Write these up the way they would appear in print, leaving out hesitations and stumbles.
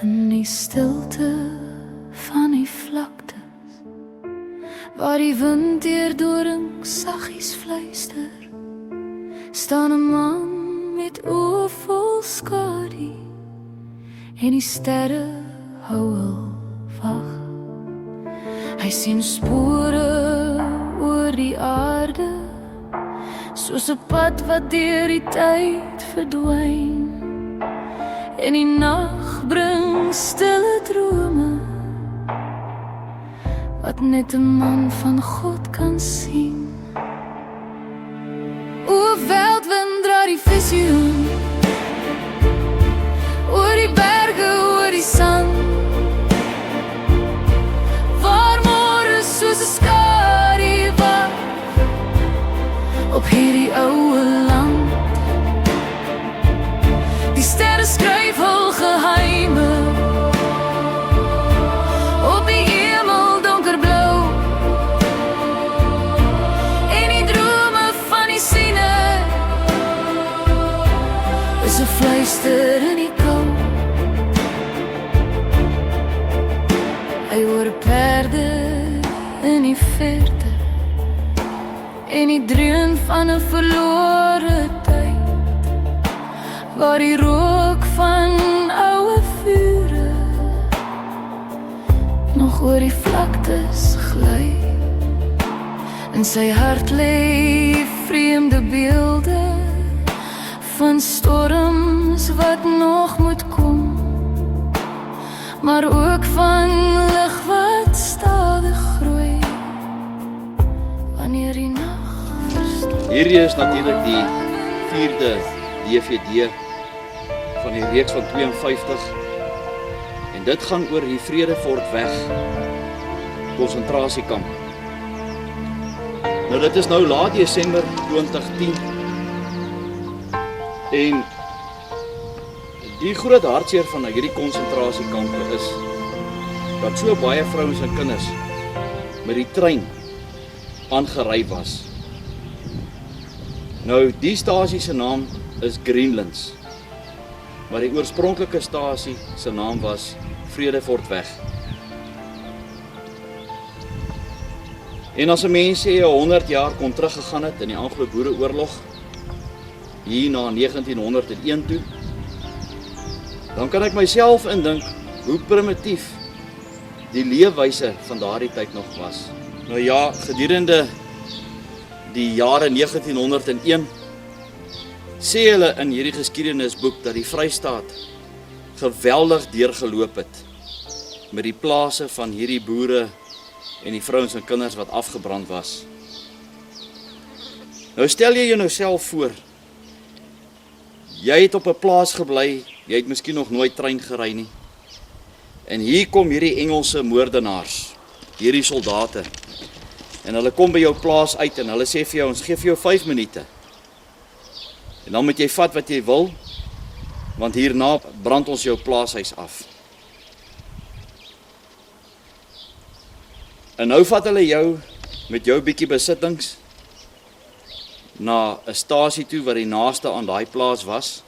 In die stilte van die vlaktes, waar die wind deur dorings saggies fluister, staan 'n man met oë vol skadu, en die sterre hou hul wag. Hy sien spore oor die aarde, soos 'n pad wat deur die tyd verdwyn. En die nag bring stille drome, wat net 'n man van God kan sien. O veldwind dra die visioen, oor die berge, oor die sand, waar môre soos 'n skadu wag op hierdie oue land. Die sterre skryf hul geheime op die hemel donkerblou, en die drome van die siene is 'n fluister in die kou. Hy hoor perde in die verte, en die dreun van 'n verlore tyd, waar die rook van oude vure nog oor die vlaktes gly. In sy hart lê vreemde beelde van storms wat nog moet kom, maar ook van lig wat stadig groei wanneer die nag verstom. Hierdie is natuurlik die 4de DVD van die reeks van 52, en dit gaan oor die Vredefortweg konsentrasiekamp. Nou dit is nou laat Desember 2010, en die groot hartseer van hierdie konsentrasiekampe is dat so baie vrouens en kinders met die trein aangery was. Nou die stasie se naam is Greenlands, maar die oorspronklike stasie se naam was Vredefortweg. En as 'n mens sê 100 jaar kon teruggegaan het in die Anglo-Boereoorlog, hier na 1901 toe, dan kan ek myself indink hoe primitief die leefwyse van daardie tyd nog was. Nou ja, gedurende die jare 1901 sê hulle in hierdie geskiedenisboek dat die Vrystaat geweldig deurgeloop het met die plase van hierdie boere en die vrouens en kinders wat afgebrand was. Nou stel jy jou nou self voor, jy het op 'n plaas gebly, jy het miskien nog nooit trein gery nie, en hier kom hierdie Engelse moordenaars, hierdie soldate, en hulle kom by jou plaas uit en hulle sê vir jou, ons gee vir jou 5 minute. En dan moet jy vat wat jy wil, want hierna brand ons jou plaashuis af. En nou vat hulle jou met jou bietjie besittings na 'n stasie toe wat die naaste aan daai plaas was.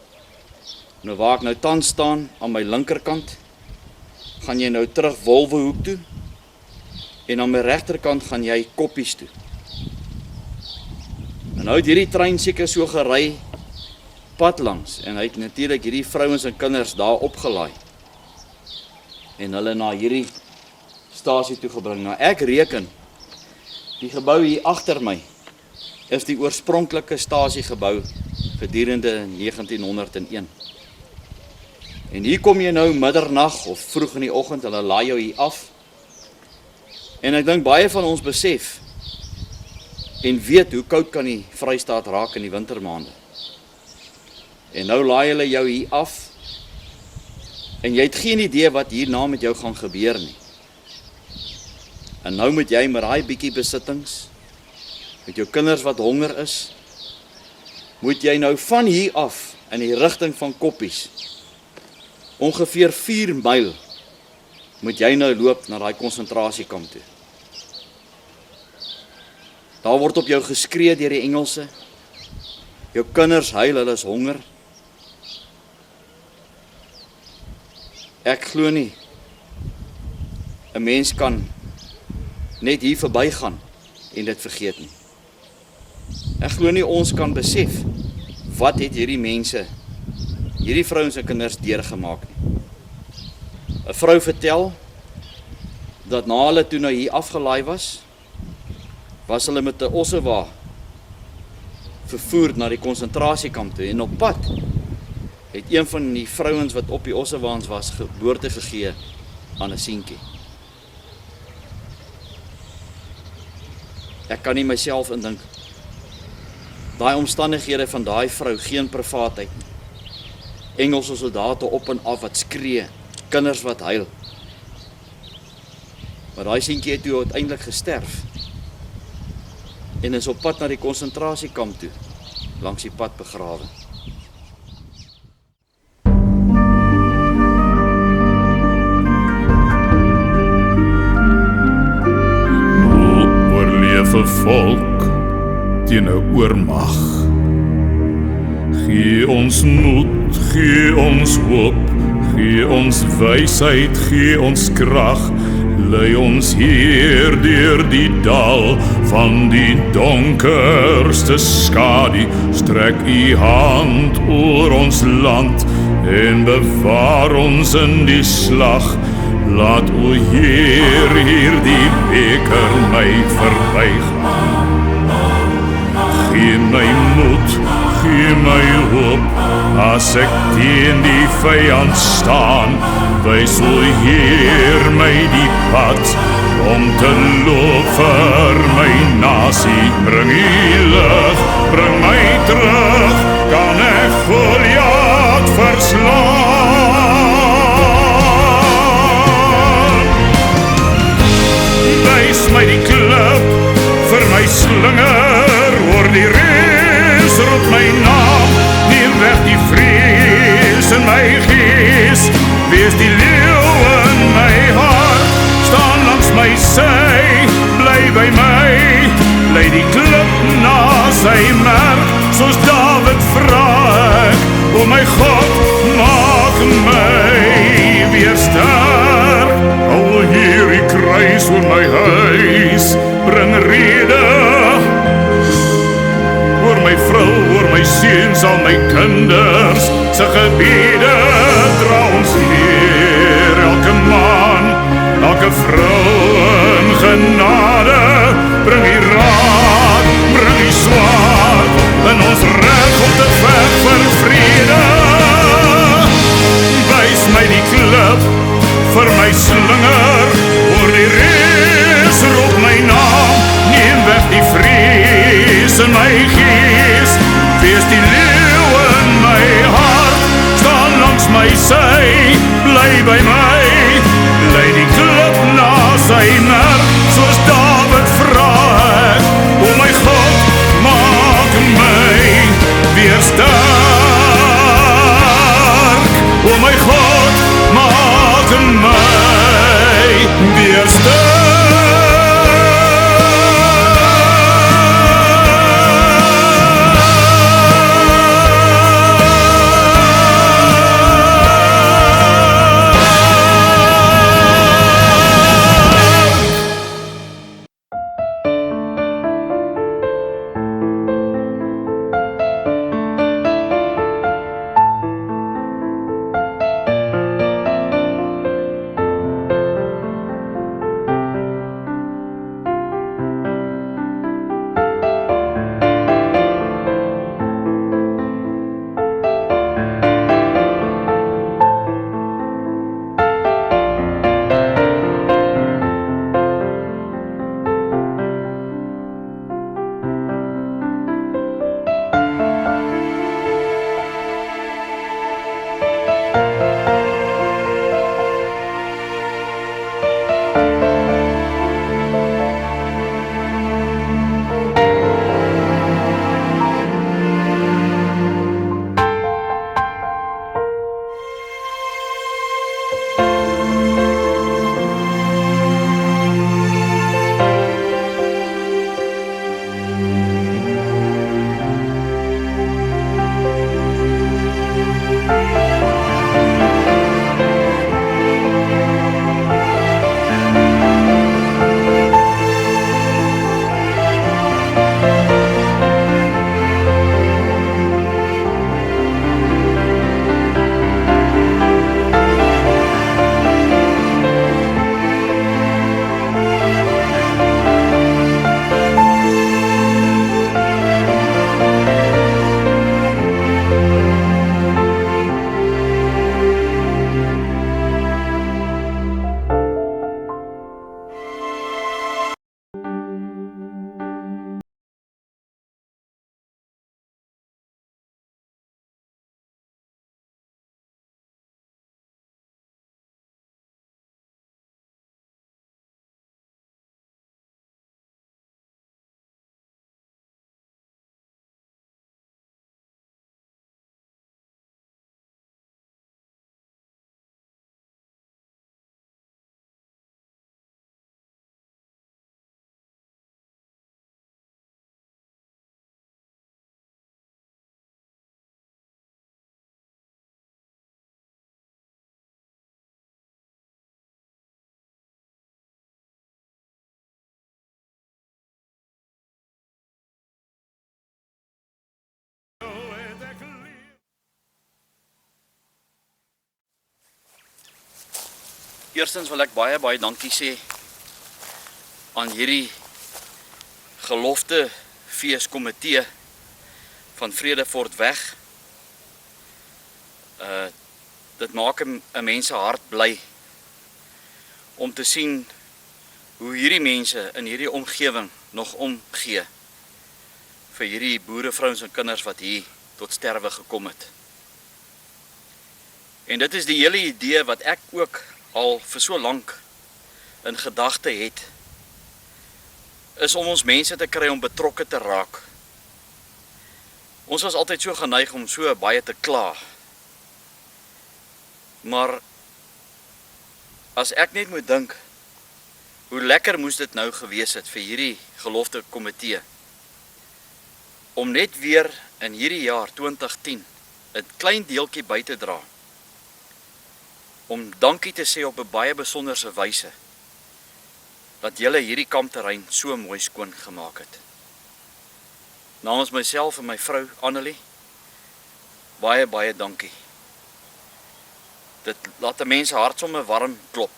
Nou waar ek nou tans staan aan my linkerkant, gaan jy nou terug Wolwehoek toe, en aan my regterkant gaan jy Koppies toe. En nou het hierdie trein seker so gery pad langs, en hy het natuurlik hierdie vrouens en kinders daar opgelaai en hulle na hierdie stasie toe gebring. Nou ek reken, die gebou hier agter my is die oorspronklike stasiegebou gedurende 1901. En hier kom jy nou middernag of vroeg in die oggend, hulle laai jou hier af. En ek dink baie van ons besef en weet hoe koud kan die Vrystaat raak in die wintermaande. En nou laai hulle jou hier af, en jy het geen idee wat hierna met jou gaan gebeur nie. En nou moet jy met daai bietjie besittings, met jou kinders wat honger is, moet jy nou van hier af in die rigting van Koppies, ongeveer 4 myl, moet jy nou loop na daai konsentrasiekamp toe. Daar word op jou geskree deur die Engelse. Jou kinders huil, hulle is honger. Ek glo nie 'n mens kan net hier verbygaan en dit vergeet nie. Ek glo nie ons kan besef wat het hierdie mense, hierdie vrouens en kinders deurgemaak nie. 'n Vrou vertel dat na hulle toe nou hier afgelaai was hulle met 'n ossewa vervoer na die konsentrasiekamp toe en op pad het een van die vrouens wat op die ossewaans was geboorte gegee aan 'n seentjie. Ek kan nie myself indink daai omstandighede van daai vrou, geen privaatheid nie. Engelse soldate op en af wat skree, kinders wat huil. Maar daai seentjie het toe uiteindelik gesterf en is op pad na die konsentrasiekamp toe, langs die pad begrawe. Hoe oorleef 'n volk teen 'n oormag? Gee ons moed, gee ons hoop, gee ons wysheid, gee ons krag. Lei ons hier deur die dal van die donkerste skadu. Strek u hand oor ons land en bewaar ons in die slag. Laat o Heer hierdie beker my verbygaan. Gee my moed, gee my hoop, as ek teen die vyand staan. Wys o Heer my die pad om te loop vir my nasie. Bring u lig, bring my terug, kan ek Goliat verslaan. Wys my die klip vir my slinger, hoor die reus roep my naam. Neem weg die vrees in my gees, wees die leeuw in my hart. Staan langs my sy, bly by my, lei die klip na sy merk. Soos Dawid vra ek, o my God, maak my weer sterk. Al hier die kruis oor my huis, bring rede. Oor my vrou, oor my seuns, al my kinders, se gebede dra ons neer. Elke man, elke vrou in genade, bring die raad, bring die swaard, in ons reg om te veg vir vrede. Wys my die klip vir my slinger, oor die reus roep my naam. Neem weg die vrees in my gees, wees die leeuw in my hart. Staan langs my sy, bly by my, lei die klip na sy merk. Soos Dawid vra ek, o my God, maak my weer sterk. O my God, maak my weer sterk. Eerstens wil ek baie dankie sê aan hierdie gelofte feeskomitee van Vredefort-Weg. Dit maak 'n mens se hart bly om te sien hoe hierdie mense in hierdie omgewing nog omgee vir hierdie boere, vrouens en kinders wat hier tot sterwe gekom het. En dit is die hele idee wat ek ook al vir so lank in gedagte het, is om ons mense te kry om betrokke te raak. Ons was altyd so geneig om so baie te kla. Maar as ek net moet dink, hoe lekker moes dit nou gewees het vir hierdie gelofte komitee, om net weer in hierdie jaar 2010 'n klein deeltjie by te dra, om dankie te sê op 'n baie besonderse wyse, dat julle hierdie kampterrein so mooi skoon gemaak het. Namens myself en my vrou Annelie, baie dankie. Dit laat 'n mens se hart sommer warm klop.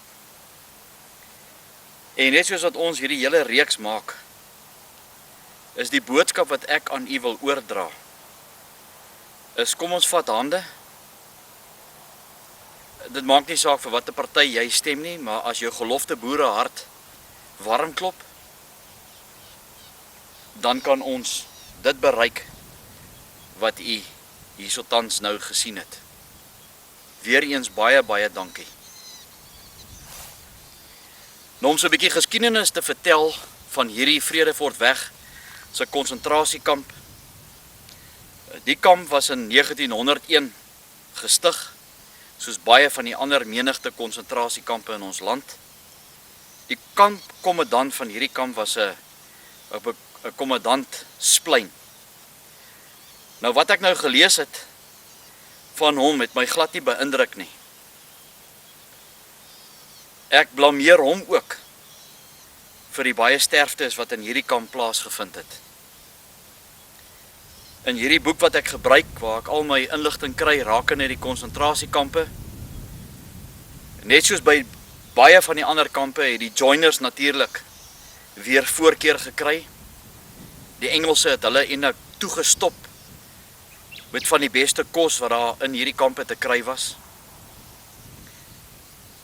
En net soos wat ons hierdie hele reeks maak, is die boodskap wat ek aan u wil oordra, is kom ons vat hande. Dit maak nie saak vir watter party jy stem nie, maar as jou gelofte boere hart warm klop, dan kan ons dit bereik wat u hierso tans nou gesien het. Weereens baie dankie. Nou om so 'n bietjie geskiedenis te vertel van hierdie Vredefort-Weg se konsentrasiekamp. Die kamp was in 1901 gestig, soos baie van die ander menigte konsentrasiekampe in ons land. Die kampkommandant van hierdie kamp was 'n kommandant Splein. Nou wat ek nou gelees het van hom het my glad nie beïndruk nie. Ek blameer hom ook vir die baie sterftes wat in hierdie kamp plaasgevind het. In hierdie boek wat ek gebruik, waar ek al my inligting kry rakende die konsentrasiekampe, net soos by baie van die ander kampe, het die joiners natuurlik weer voorkeur gekry. Die Engelse het hulle eintlik toegestop met van die beste kos wat daar in hierdie kampe te kry was.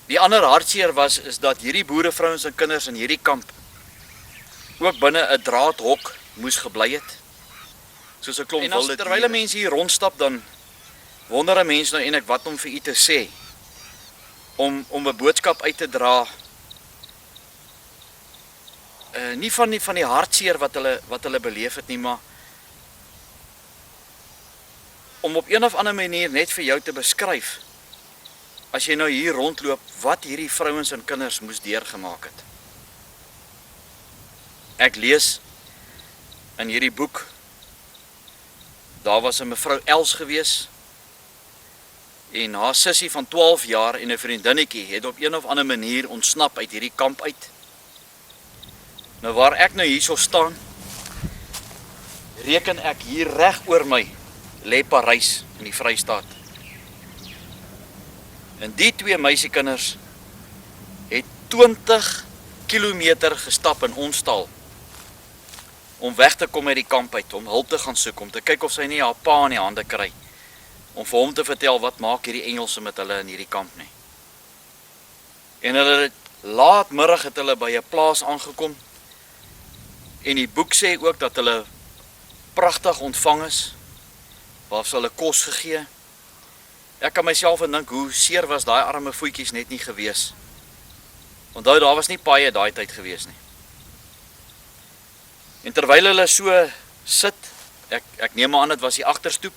Die ander hartseer is dat hierdie boere, vrouens en kinders in hierdie kamp ook binne 'n draadhok moes gebly het, soos 'n klomp wilde diere. En terwyl mense hier rondstap, dan wonder 'n mens nou eintlik wat om vir u te sê, om 'n boodskap uit te dra, nie van die hartseer wat hulle beleef het nie, maar om op een of ander manier net vir jou te beskryf, as jy nou hier rondloop, wat hierdie vrouens en kinders moes deurgemaak het. Ek lees in hierdie boek, daar was 'n mevrou Els gewees, en haar sussie van 12 jaar en 'n vriendinnetjie het op een of ander manier ontsnap uit hierdie kamp uit. Nou waar ek nou hierso staan, reken ek hier reg oor my lê Parys in die Vrystaat. En die twee meisiekinders het 20 kilometer gestap in ons taal om weg te kom uit die kamp uit, om hulp te gaan soek, om te kyk of sy nie haar pa in die hande kry, om vir hom te vertel wat maak hierdie Engelse met hulle in hierdie kamp nie. En hulle laatmiddag het hulle by 'n plaas aangekom, en die boek sê ook dat hulle pragtig ontvang is, waar sy hulle kos gegee. Ek kan myself indink hoe seer was daai arme voetjies net nie gewees. Onthou, daar was nie paaie daai tyd gewees nie. En terwyl hulle so sit, ek neem aan dit was die agterstoep,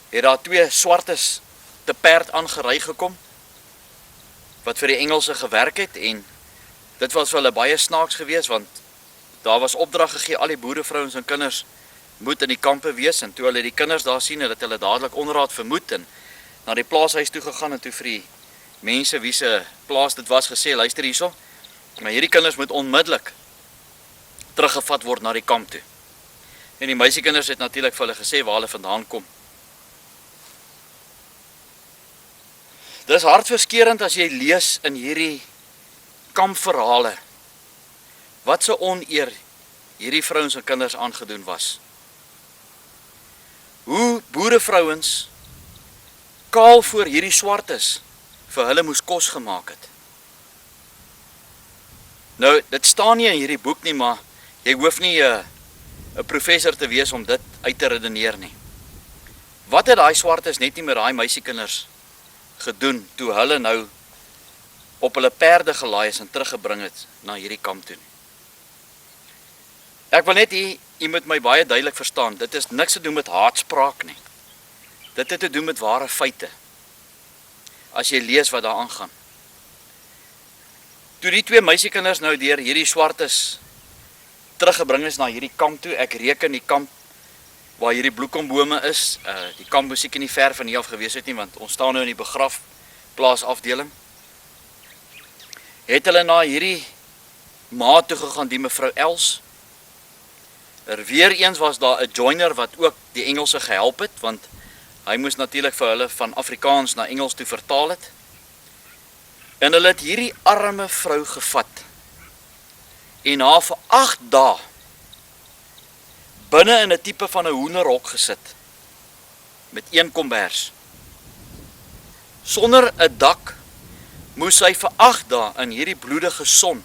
het daar twee swartes te perd aangery gekom, wat vir die Engelse gewerk het, en dit was vir hulle baie snaaks gewees, want daar was opdrag gegee, al die boere, vrouens en kinders moet in die kampe wees, en toe hulle die kinders daar sien, het hulle dadelik onraad vermoed, en na die plaashuis toe gegaan, en toe vir die mense wie se plaas dit was gesê, luister hierso, maar hierdie kinders moet onmiddellik teruggevat word na die kamp toe. En die meisiekinders het natuurlik vir hulle gesê waar hulle vandaan kom. Dis hartverskeurend as jy lees in hierdie kampverhale wat se oneer hierdie vrouens en kinders aangedoen was. Hoe boerevrouens kaal voor hierdie swartes vir hulle moes kos gemaak het. Nou, dit staan nie in hierdie boek nie, maar jy hoef nie 'n professor te wees om dit uit te redeneer nie. Wat het daai swartes net nie met daai meisiekinders gedoen toe hulle nou op hulle perde gelaai is en teruggebring het na hierdie kamp toe? Ek wil net jy moet my baie duidelik verstaan, dit is niks te doen met haatspraak nie. Dit het te doen met ware feite. As jy lees wat daar aangaan. Toe die 2 meisiekinders nou deur hierdie swartes teruggebring is na hierdie kamp toe, ek reken die kamp waar hierdie bloekombome is, die kamp moes seker nie ver van hier af gewees het nie, want ons staan nou in die begrafplaasafdeling. Het hulle na hierdie ma toe gegaan, die mevrou Els. Weer eens was daar 'n joiner wat ook die Engelse gehelp het, want hy moes natuurlik vir hulle van Afrikaans na Engels toe vertaal het. En hulle het hierdie arme vrou gevat en haar vir 8 dae binne in 'n tipe van 'n hoenderhok gesit met 1 kombers. Sonder 'n dak moes sy vir 8 dae in hierdie bloedige son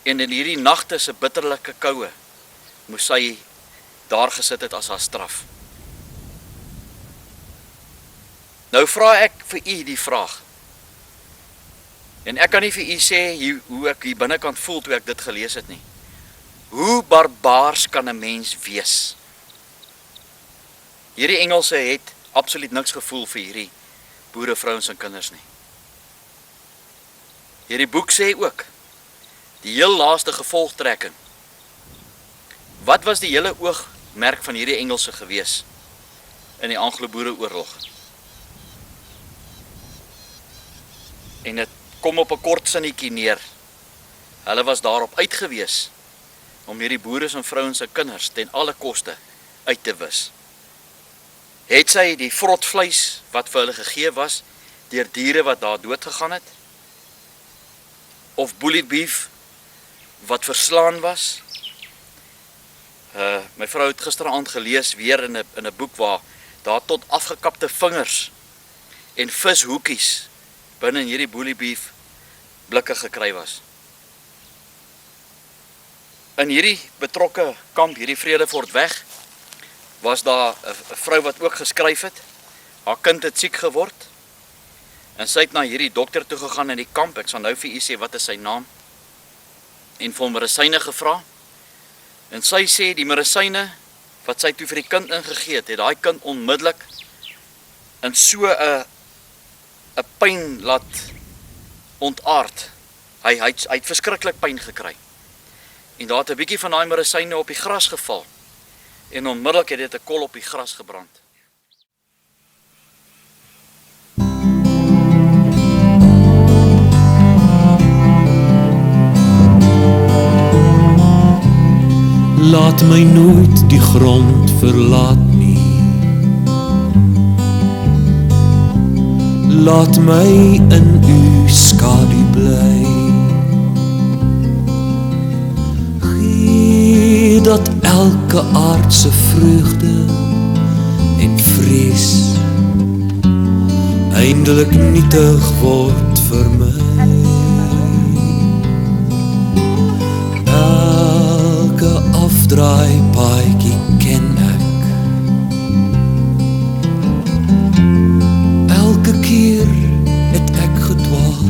en in hierdie nagte se bitterlike koue moes sy daar gesit het as haar straf. Nou vra ek vir u die vraag. En ek kan nie vir u sê hoe ek hier binnekant voel toe ek dit gelees het nie. Hoe barbaars kan 'n mens wees? Hierdie Engelse het absoluut niks gevoel vir hierdie boerevrouens en kinders nie. Hierdie boek sê ook, die heel laaste gevolgtrekking. Wat was die hele oogmerk van hierdie Engelse gewees in die Anglo-Boereoorlog? En dit kom op 'n kort sinnetjie neer. Hulle was daarop uitgewees om hierdie boere en vrouens en kinders ten alle koste uit te wis. Het sy die vrotvleis wat vir hulle gegee was deur diere wat daar dood gegaan het? Of bully beef wat verslaan was? My vrou het gisteraand gelees weer in 'n boek waar daar tot afgekapte vingers en vishoekies binne in hierdie bully beef blikke gekry was. In hierdie betrokke kamp, hierdie Vredefort-weg, was daar 'n vrou wat ook geskryf het. Haar kind het siek geword en sy het na hierdie dokter toe gegaan in die kamp. Ek sal nou vir u sê wat is sy naam. En vir hom medisyne gevra. En sy sê die medisyne wat sy toe vir die kind ingegee het, het daai kind onmiddellik in so 'n pyn laat ontaard. Hy het verskriklik pyn gekry. En daar het 'n bietjie van daai medisyne op die gras geval. En onmiddellik het dit 'n kol op die gras gebrand. Laat my nooit die grond verlaat nie. Laat my in u skadu bly. Gee dat elke aardse vreugde en vrees eindelik nietig word vir my. Afdraai paadjie ken ek. Elke keer het ek gedwaal.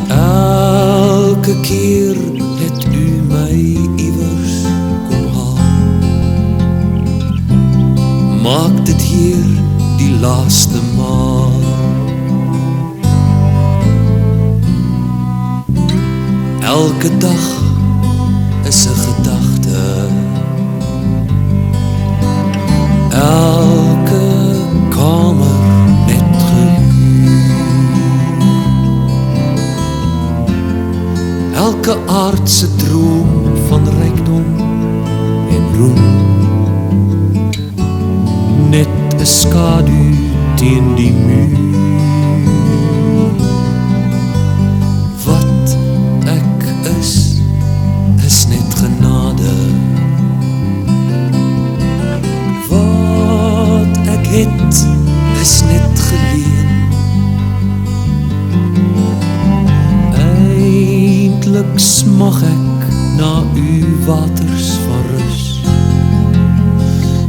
Elke keer het u my iewers kom haal. Maak dit hier die laaste maal. Elke dag is 'n gedagte. Elke kamer net gehuur. Elke aardse droom van rykdom en roem. Net 'n skadu teen die muur. Wat ek is net genade. Wat ek het, is net geleen. Eindelijk smag ek na u waters van rus.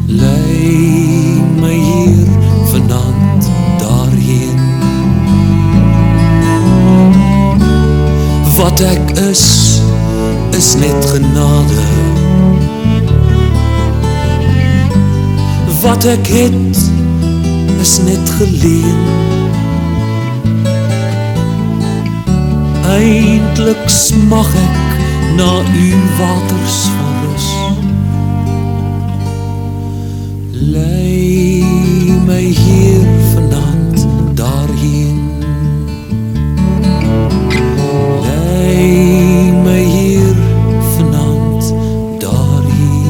Lei my hier vanaand daarheen. Wat ek is net genade. Wat ek het, is net geleen. Eindelijk smag ek na u waters van rus. Lei my hier vanaand daarheen. Lei my hier vanaand daarheen.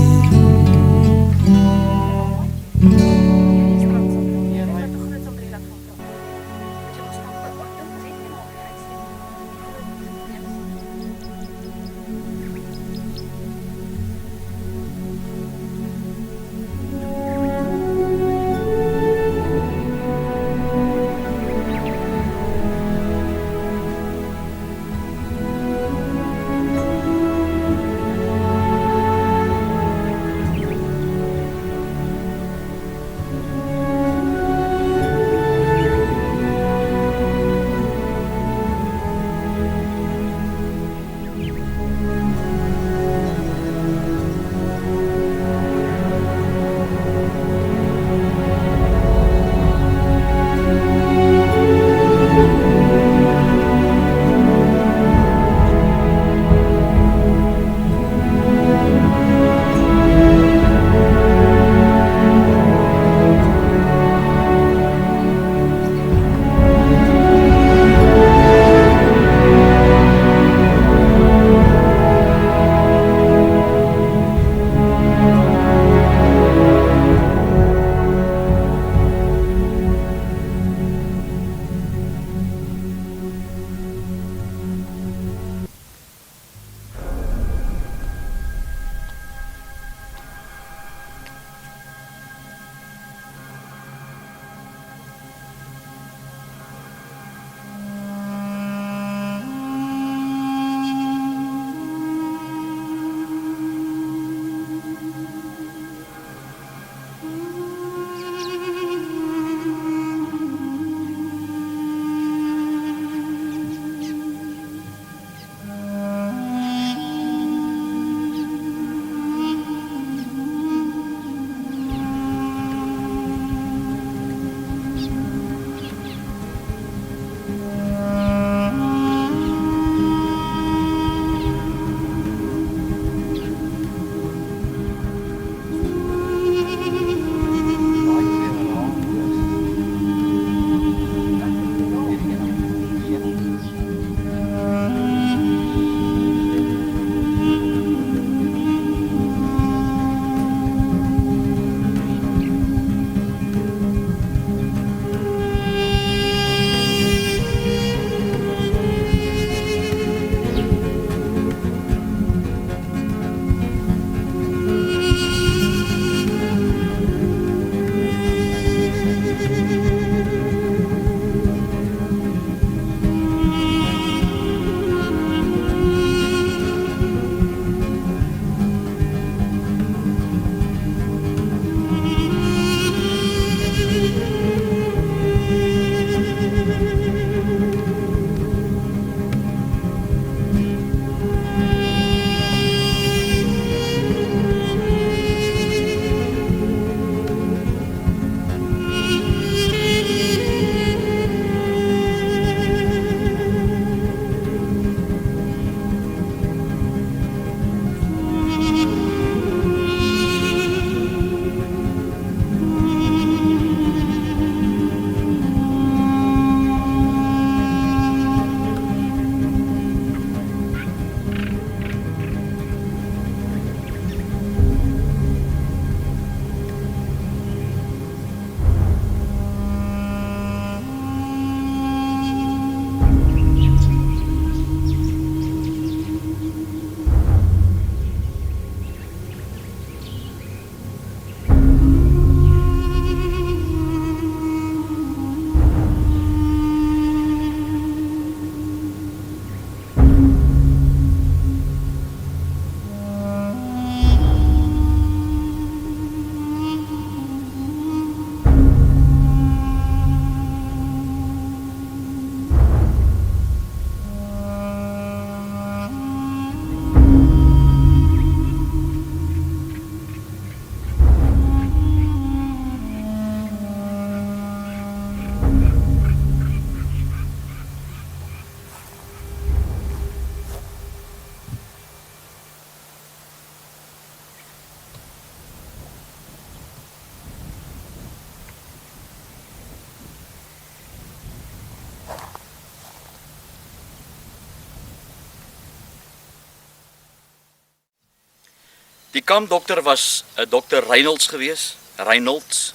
Die kampdokter was 'n dokter Reynolds gewees, Reynolds.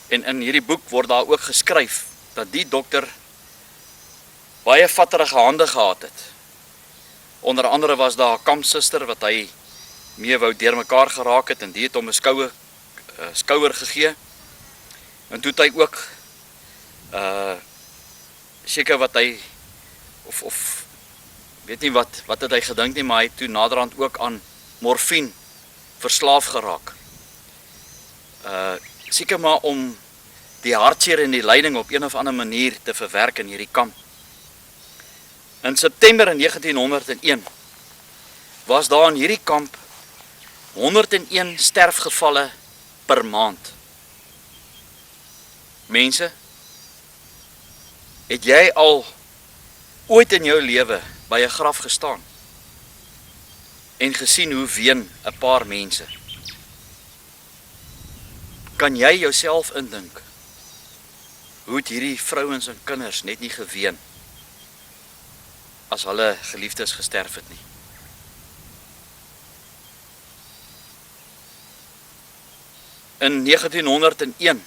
En in hierdie boek word daar ook geskryf dat die dokter baie vatterige hande gehad het. Onder andere was daar 'n kampsuster wat hy mee wou deurmekaar geraak het en die het hom 'n skouer gegee. En toe het hy ook seker wat hy of weet nie wat het hy gedink nie, maar hy het toe naderhand ook aan morfine verslaaf geraak. Seker maar om die hartseer en die lyding op een of ander manier te verwerk in hierdie kamp. In September in 1901 was daar in hierdie kamp 101 sterfgevalle per maand. Mense, het jy al ooit in jou lewe by 'n graf gestaan en gesien hoe ween 'n paar mense? Kan jy jouself indink hoe het hierdie vrouens en kinders net nie geween as hulle geliefdes gesterf het nie? In 1901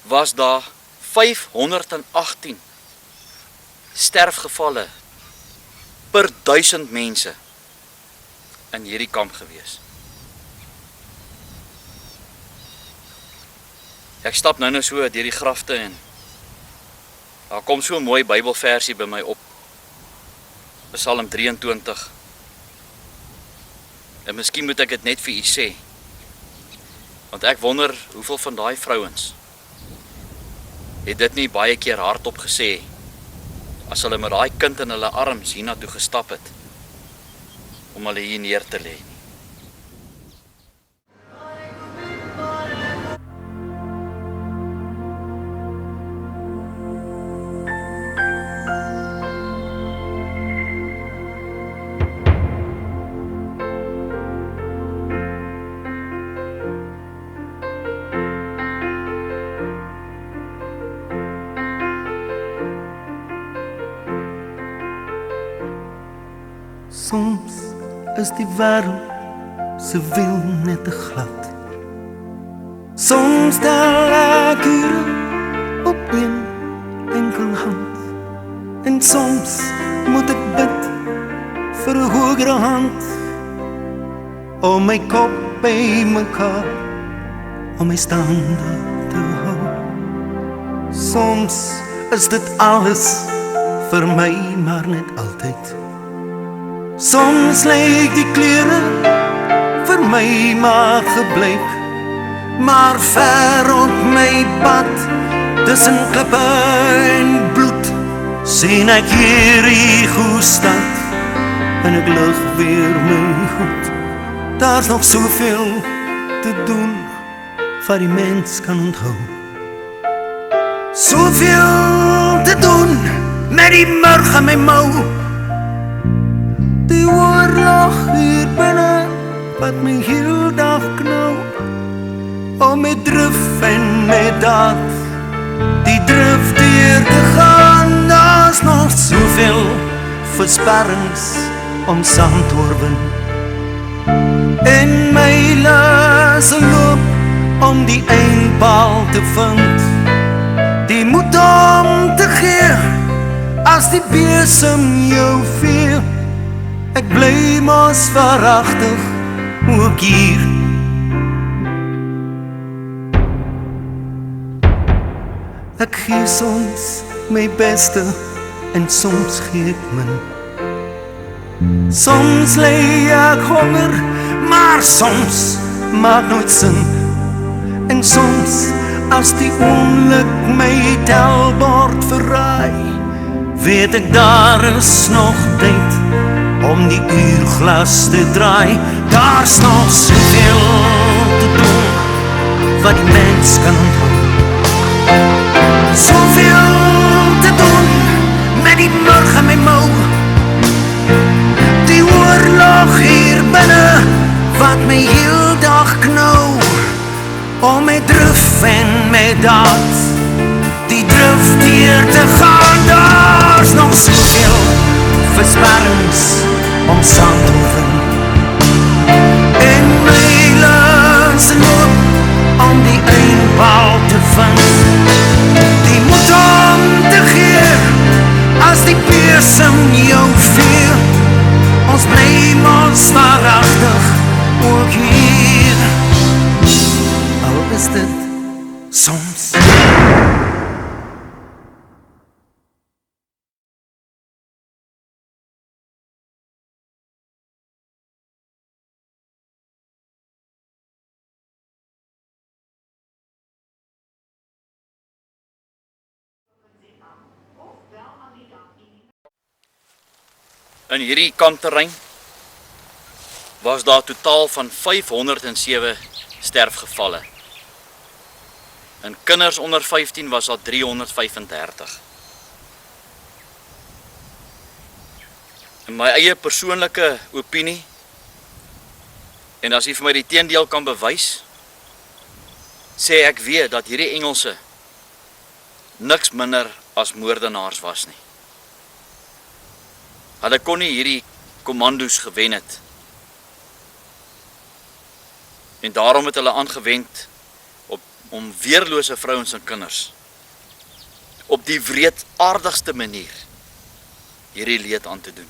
was daar 518 sterfgevalle per 1000 mense in hierdie kamp gewees. Ek stap nou so deur die grafte en daar kom so 'n mooi Bybelversie by my op. Psalm 23. En miskien moet ek dit net vir u sê. Want ek wonder hoeveel van daai vrouens het dit nie baie keer hardop gesê as hulle met daai kind in hulle arms hiernatoe gestap het om hulle hier neer te lê. Soms is die wêreld se wiel net te glad. Soms stel ek ure op een enkel hand. En soms moet ek bid vir 'n hogere hand om my kop by mekaar, om my staande te hou. Soms is dit alles vir my maar net altyd. Soms lyk die kleure vir my maar gebleik, maar ver op my pad tussen klippe en bloed sien ek hierdie goeie stad en ek lig weer my goed. Daar's nog soveel te doen wat die mens kan onthou. Soveel te doen met die murg in my mou. Die oorlog hier binne wat my heel dag knou, om met drif en met daad die drif deur te gaan. Daar's nog soveel versperrings om saam te oorwin, en my lase loop om die eindpaal te vind. Die moed om te gee as die besem jou vee. Ek bly mos waaragtig ook hier. Ek gee soms my beste en soms gee ek min. Soms ly ek honger, maar soms maak nooit sin. En soms as die ongeluk my telbord verraai, weet ek daar is nog tyd om die uurglas te draai. Daar's nog soveel te doen wat die mens kan onthou. Soveel te doen met die murg in my mou. Die oorlog hier binne wat my heel dag knou, om my drif en my daad die drif deur te gaan. Daar's nog soveel versperrings om saam te oefen, en mylens loop om die eindpaal te vind. Die moed om te gee as die besem jou veer. Ons bly maar waaragtig ook hier. Al is dit soms. In hierdie kampterrein was daar totaal van 507 sterfgevalle. In kinders onder 15 was daar 335. In my eie persoonlike opinie, en as jy vir my die teendeel kan bewys, sê ek weet dat hierdie Engelse niks minder as moordenaars was nie. Hulle kon nie hierdie kommando's gewen het. En daarom het hulle aangewend om weerlose vrouens en kinders op die wreedaardigste manier hierdie leed aan te doen.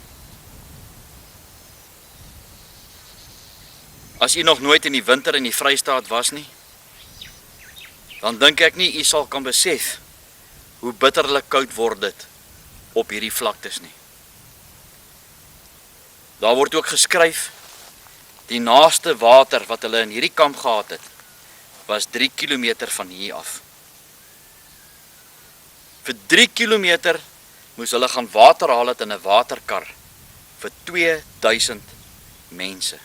As u nog nooit in die winter in die Vrystaat was nie, dan dink ek nie u sal kan besef hoe bitterlik koud word dit op hierdie vlaktes nie. Daar word ook geskryf, die naaste water wat hulle in hierdie kamp gehad het, was 3 kilometer van hier af. Vir 3 kilometer moes hulle gaan water haal het in 'n waterkar vir 2000 mense.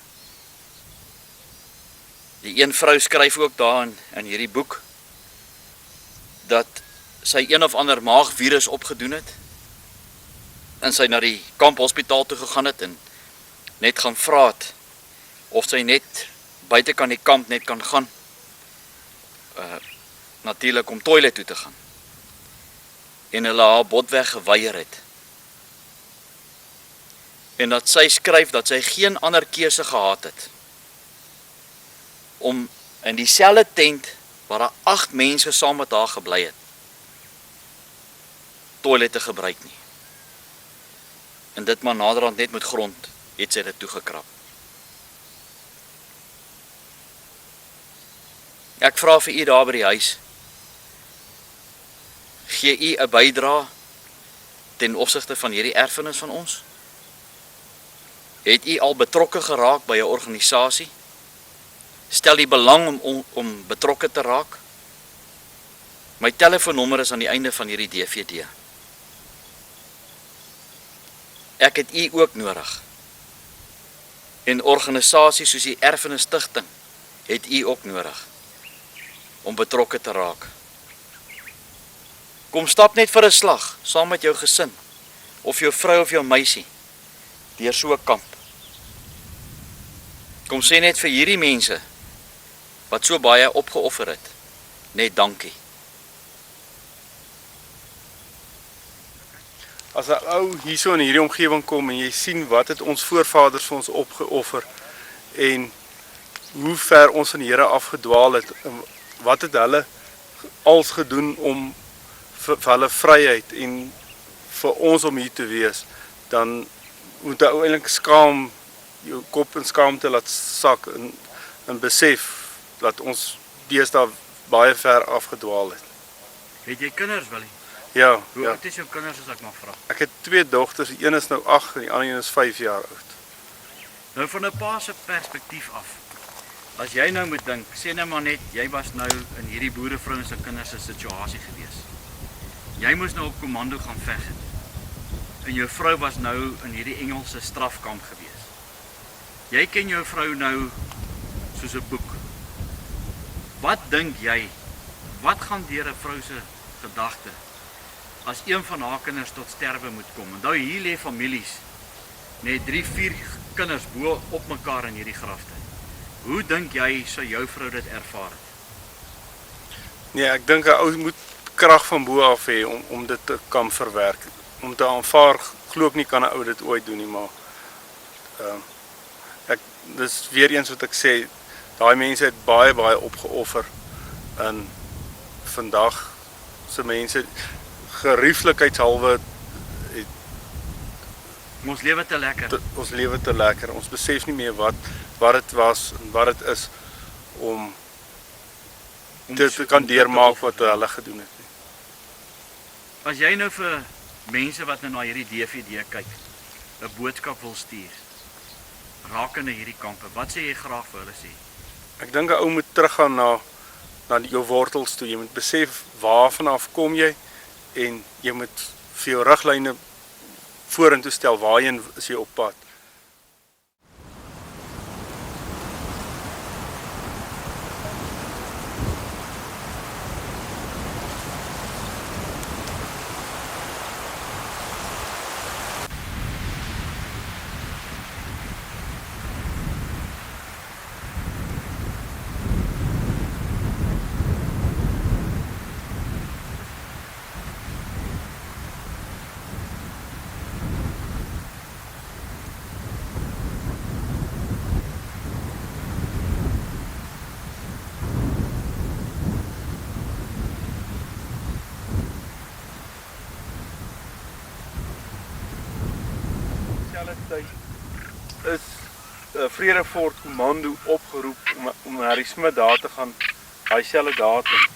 Die een vrou skryf ook daar in hierdie boek, dat sy een of ander maagvirus opgedoen het, en sy na die kamphospitaal toe gegaan het, en net gaan vra het, of sy net buite kan die kamp net kan gaan, natuurlik om toilet toe te gaan, en hulle haar botweg geweier het, en dat sy skryf dat sy geen ander keuse gehad het, om in dieselfde tent, waar daar 8 mense saam met haar gebly het, toilet te gebruik nie, en dit maar naderhand net met grond, het sy dit toegekrap. Ek vra vir u daar by die huis, gee u 'n bydrae ten opsigte van hierdie erfenis van ons? Het u al betrokke geraak by 'n organisasie? Stel u belang om betrokke te raak? My telefoonnommer is aan die einde van hierdie DVD. Ek het u ook nodig. En organisasies soos die Erfenis Stichting het u ook nodig om betrokke te raak. Kom stap net vir 'n slag saam met jou gesin of jou vrou of jou meisie deur so 'n kamp. Kom sê net vir hierdie mense wat so baie opgeoffer het, net dankie. As 'n ou hierso in hierdie omgewing kom en jy sien wat het ons voorvaders vir ons opgeoffer en hoe ver ons van die Here afgedwaal het, en wat het hulle als gedoen om vir hulle vryheid en vir ons om hier te wees, dan moet jy eintlik skaam, jou kop in skaamte laat sak en besef dat ons deesdae baie ver afgedwaal het. Het jy kinders, Willie? Ja, Hoe ja. oud is jou kinders as ek mag vra? Ek het 2 dogters, die een is nou 8 en die ander een is 5 jaar oud. Nou van 'n pa se perspektief af. As jy nou moet dink, sê nou maar net, jy was nou in hierdie boerevrouens en kinders se situasie gewees. Jy moes nou op kommando gaan veg het. En jou vrou was nou in hierdie Engelse strafkamp gewees. Jy ken jou vrou nou soos 'n boek. Wat dink jy? Wat gaan deur 'n vrou se gedagte as een van haar kinders tot sterwe moet kom? Onthou, hier lê families, net 3, 4 kinders bo op mekaar in hierdie grafte. Hoe dink jy sou jou vrou dit ervaar het? Nee, ek dink 'n ou moet krag van bo af hê om dit te kan verwerk. Om te aanvaar, glo ek nie kan 'n ou dit ooit doen nie, maar dis weer eens wat ek sê, daai mense het baie opgeoffer en vandag se mense gerieflikheidshalwe Ons lewe te lekker. ons lewe te lekker. Ons besef nie meer wat dit was en wat dit is om dit te kan deurmaak wat hulle gedoen het. As jy nou vir mense wat nou na hierdie DVD kyk, 'n boodskap wil stuur, rakende hierdie kampe, wat sê jy graag vir hulle sê? Ek dink 'n ou moet teruggaan na jou wortels toe. Jy moet besef waarvan af kom jy en jy moet vir jou riglyne vorentoe stel waarheen is jy op pad. Is Vredefort Kommando opgeroep om Harry Smit daar te gaan, daai selfde datum.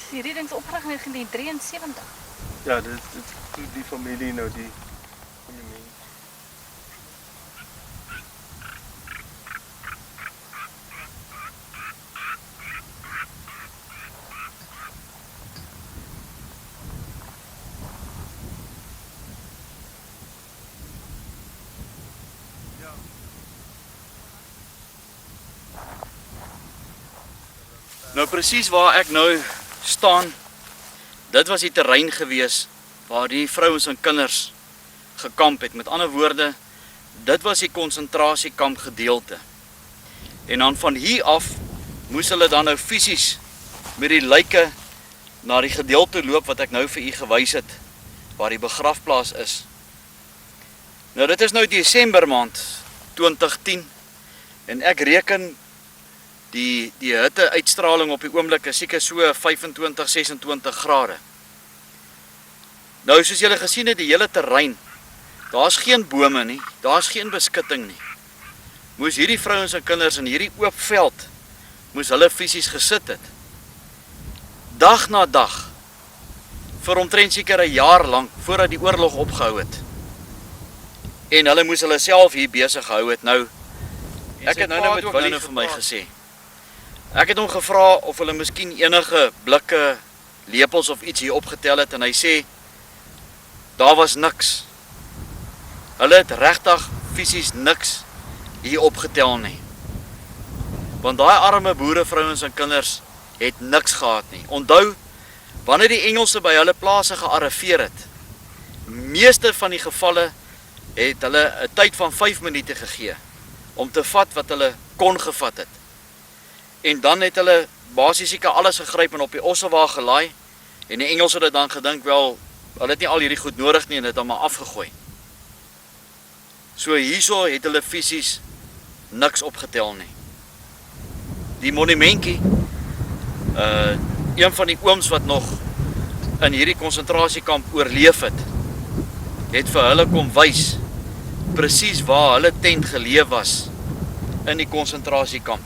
Hierdie ding is opgerig in 1973. Ja, dit die familie nou die monument. Nou presies waar ek nou staan, dit was die terrein gewees waar die vrouens en kinders gekamp het. Met ander woorde, dit was die konsentrasiekamp gedeelte. En dan van hier af moes hulle dan nou fisies met die lyke na die gedeelte loop wat ek nou vir u gewys het, waar die begrafplaas is. Nou dit is nou Desember maand 2010 en ek reken die hitte uitstraling op die oomblik is seker so 25, 26 grade. Nou soos julle gesien het, die hele terrein, daar's geen bome nie, daar's geen beskutting nie. Moes hierdie vrouens en kinders in hierdie oop veld, moes hulle fisies gesit het. Dag na dag, vir omtrent seker 'n jaar lank, voordat die oorlog opgehou het. En hulle moes hulle self hier besig gehou het. Nou, ek het nou met Willie vir my gesê, ek het hom gevra of hulle miskien enige blikke, lepels of iets hier opgetel het en hy sê, daar was niks. Hulle het regtig fisies niks hier opgetel nie. Want daai arme boere, vrouens en kinders het niks gehad nie. Onthou, wanneer die Engelse by hulle plase gearriveer het, meeste van die gevalle het hulle 'n tyd van 5 minute gegee om te vat wat hulle kon gevat het. En dan het hulle basies seker alles gegryp en op die ossewa gelaai en die Engelse het dit dan gedink, wel, hulle het nie al hierdie goed nodig nie en het hom maar afgegooi. So hierso het hulle fisies niks opgetel nie. Die monumentjie, een van die ooms wat nog in hierdie konsentrasiekamp oorleef het vir hulle kom wys presies waar hulle tent geleë was in die konsentrasiekamp.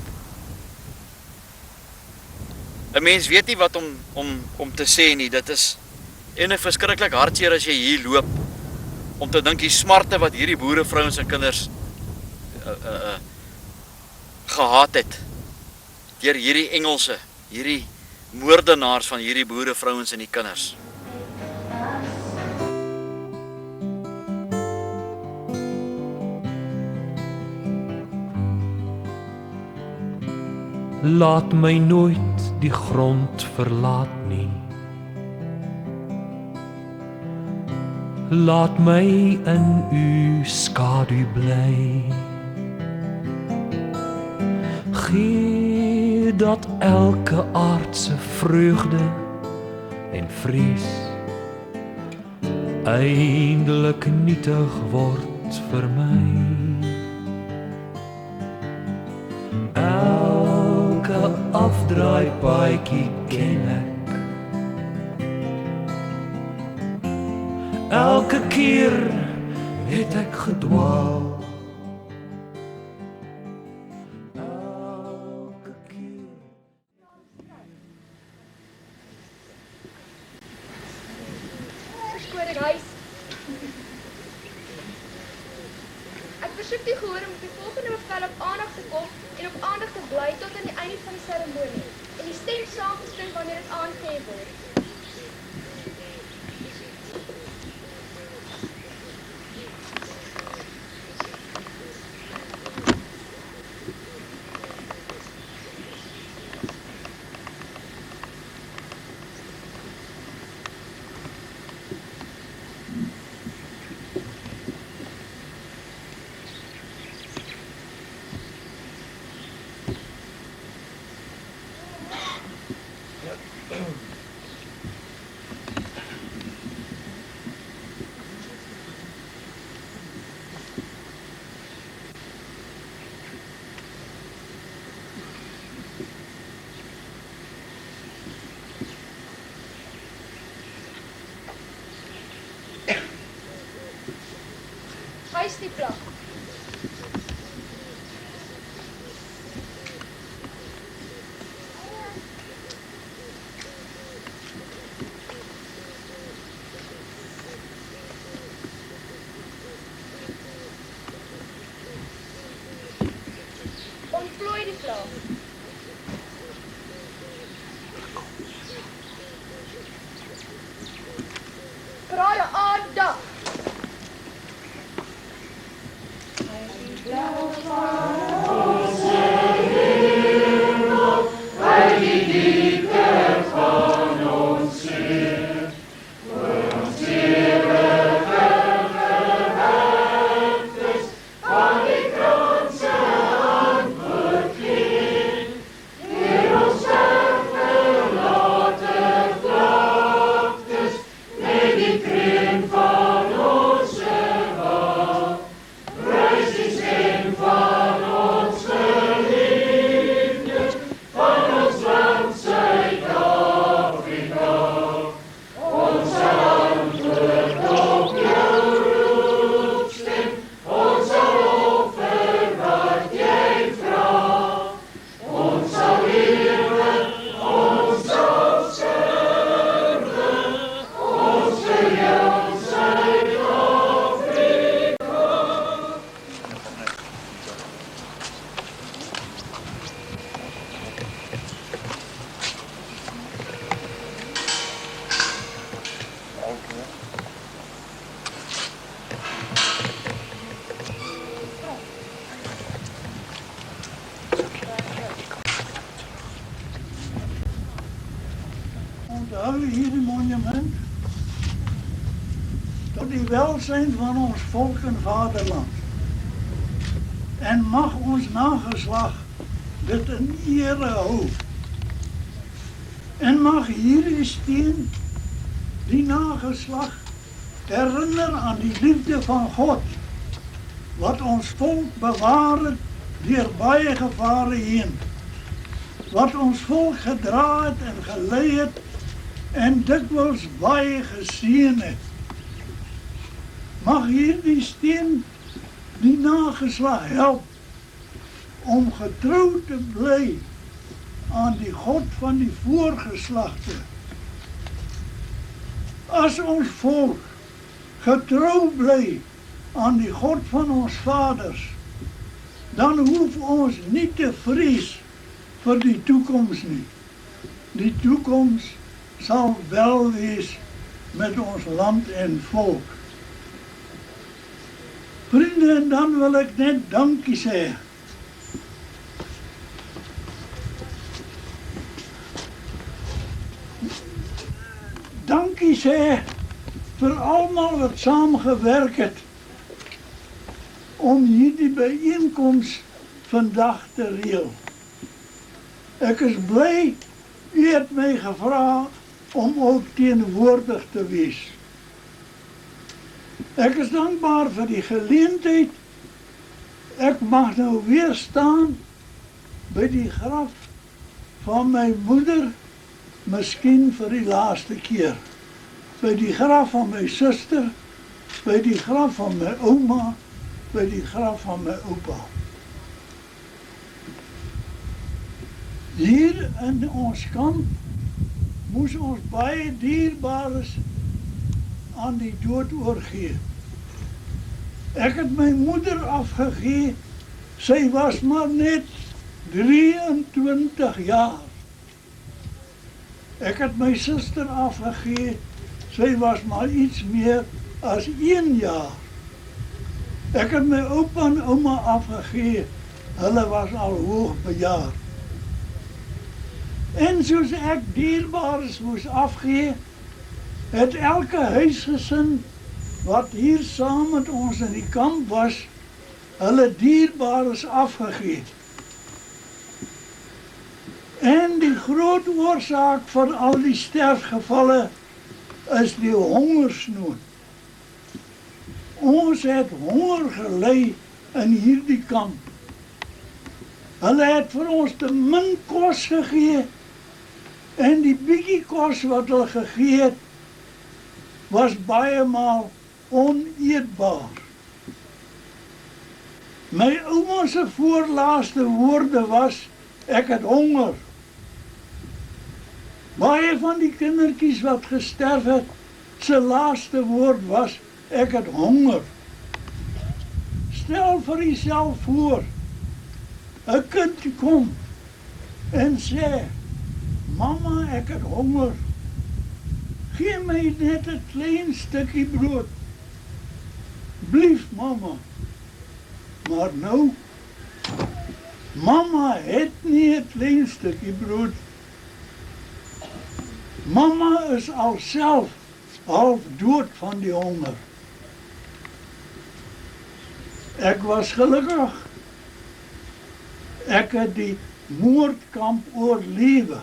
'n Mens weet nie wat om te sê nie, dit is en 'n verskriklik hartseer as jy hier loop, om te dink die smarte wat hierdie boere, vrouens en kinders gehad het, deur hierdie Engelse, hierdie moordenaars van hierdie boere, vrouens en die kinders. Laat my nooit die grond verlaat nie. Laat my in u skadu bly. Gee dat elke aardse vreugde en vrees eindelik nietig word vir my. Elke afdraaipaadjie ken ek. Elke keer het ek gedwaal. Elke keer. Verskoning huis. Ek versoek die gehoor om op die volgende bevel op aandag te kom en op aandag te bly tot aan die einde van die seremonie en die stem saam te stem wanneer dit aangehef word. Huis die vlag. Ontplooi die vlag. Kraaie aandag. Onthou hierdie monument tot die welsyn van ons volk en vaderland. En mag ons nageslag dit in ere hou. En mag hierdie steen die nageslag herinner aan die liefde van God, wat ons volk bewaar het deur baie gevare heen, wat ons volk gedra het en gelei het en dikwels baie geseën het. Mag hierdie steen die nageslag help om getrou te bly aan die God van die voorgeslagte. As ons volk getrou bly aan die God van ons vaders, dan hoef ons nie te vrees vir die toekoms nie. Die toekoms sal wel wees met ons land en volk. Vriende, en dan wil ek net dankie sê. Dankie sê vir almal wat saamgewerk het om hierdie byeenkoms vandag te reël. Ek is bly u het my gevra om ook teenwoordig te wees. Ek is dankbaar vir die geleentheid. Ek mag nou weer staan by die graf van my moeder, miskien vir die laaste keer. By die graf van my suster, by die graf van my ouma, by die graf van my oupa. Hier in ons kamp moes ons baie dierbares aan die dood oorgee. Ek het my moeder afgegee, sy was maar net 23 jaar. Ek het my suster afgegee, sy was maar iets meer as 1 jaar. Ek het my oupa en ouma afgegee, hulle was al hoog bejaard. En soos ek dierbares moes afgee, het elke huisgesin wat hier saam met ons in die kamp was, hulle dierbares afgegee. En die groot oorsaak van al die sterfgevalle is die hongersnood. Ons het honger gelei in hierdie kamp. Hulle het vir ons te min kos gegee en die bietjie kos wat hulle gegee het, was baie maal oneetbaar. My ouma se voorlaaste woorde was, ek het honger. Baie van die kindertjies wat gesterf het, se laaste woord was, ek het honger. Stel vir jouself voor, 'n kind kom en sê, mama, ek het honger. Gee my net 'n klein stukkie brood. Blief, mama. Maar nou, mama het nie 'n klein stukkie brood. Mama is al self half dood van die honger. Ek was gelukkig. Ek het die moordkamp oorlewe.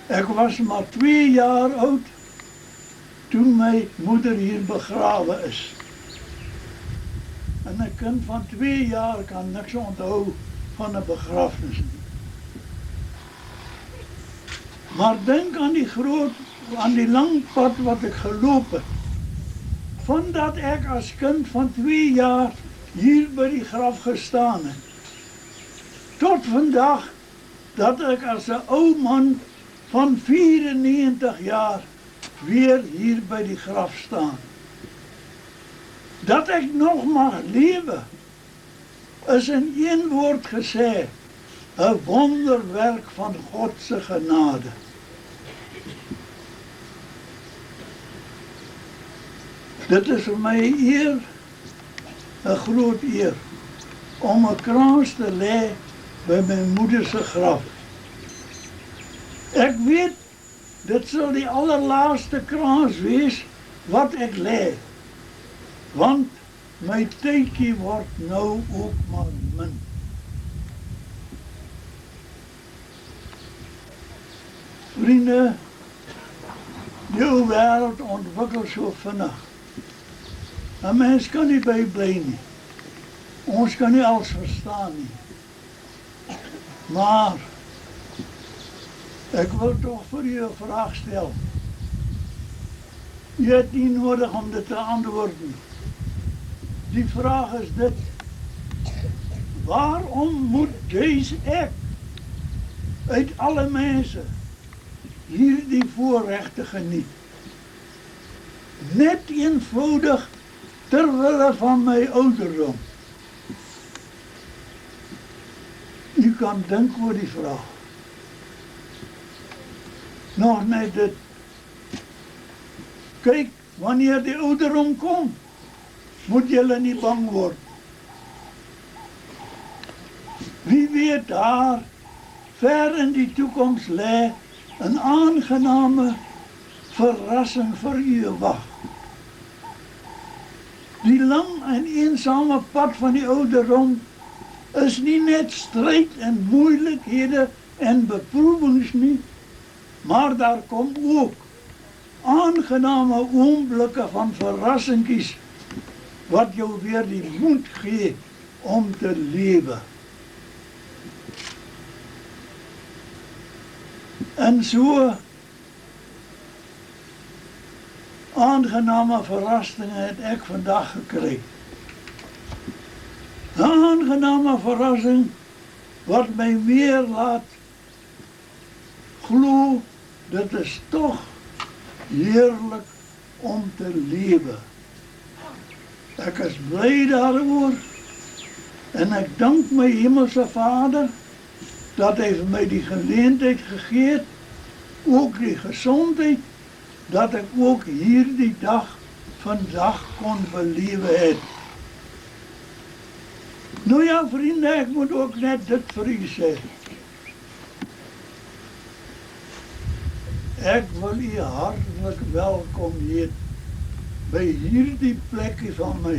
Ek was maar 2 jaar oud toen my moeder hier begrawe is. En 'n kind van 2 jaar kan niks onthou van 'n begrafnis nie. Maar dink aan die lang pad wat ek geloop het. Vandat ek as kind van 2 jaar hier by die graf gestaan het. Tot vandag dat ek as 'n ou man van 94 jaar weer hier by die graf staan. Dat ek nog mag lewe, is in 1 woord gesê, 'n wonderwerk van God se genade. Dit is vir my 'n eer, 'n groot eer, om 'n krans te lê by my moeder se graf. Ek weet, dit sal die allerlaaste krans wees wat ek lê, want my tydjie word nou ook maar min. Vriende, die ou wêreld ontwikkel so vinnig. 'n Mens kan nie bybly nie. Ons kan nie alles verstaan nie. Maar ek wil tog vir u 'n vraag stel. U het nie nodig om dit te antwoord nie. Die vraag is dit: waarom moet ek uit alle mense hierdie voorregte geniet? Net eenvoudig terwille van my ouderdom. U kan dink oor die vraag. Nog net dit. Kyk, wanneer die ouderdom kom, moet julle nie bang word. Wie weet daar, ver in die toekoms lê 'n aangename verrassing vir u wag. Die lang en eensame pad van die ouderdom is nie net stryd en moeilikhede en beproewings nie, maar daar kom ook aangename oomblikke van verrassingkies wat jou weer die moed gee om te lewe. En so aangename verrassingen het ek vandag gekry. 'n Aangename verrassing wat my weer laat glo, dit is toch heerlik om te lewe. Ek is bly daaroor en ek dank my hemelse Vader dat hy vir my die geleentheid gegee het, ook die gesondheid, dat ek ook hierdie dag vandag kon belewe het. Nou ja, vriende, ek moet ook net dit vir u sê. Ek wil u hartelijk welkom heet by hierdie plekkie van my.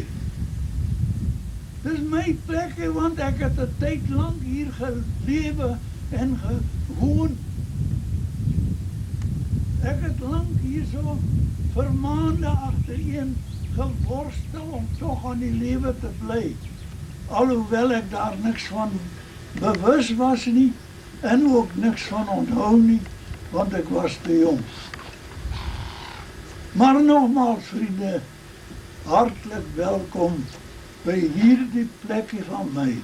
Dis my plekkie, want ek het 'n tyd lang hier gelewe en gewoon. Ek het lang hier so vir maande agtereen geworstel om toch aan die lewe te bly. Alhoewel ek daar niks van bewus was nie en ook niks van onthou nie, want ek was te jong. Maar nogmaals, vriende, hartelijk welkom by hierdie plekkie van my.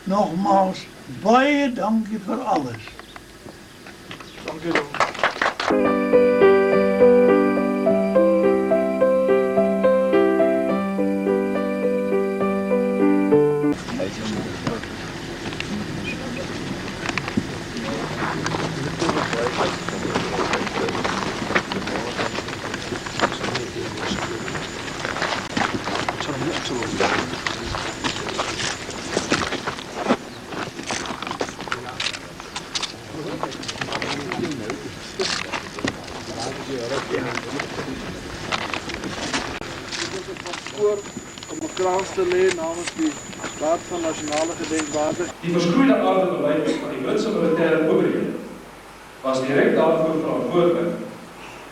Nogmaals, baie dankie vir alles. Dankie dan. Om 'n kraans te lê namens die Raad van Nasionale Gedenkwaarde. Die verskroeide aardbeleid van die Britse militêre owerhede was direk daarvoor verantwoordelik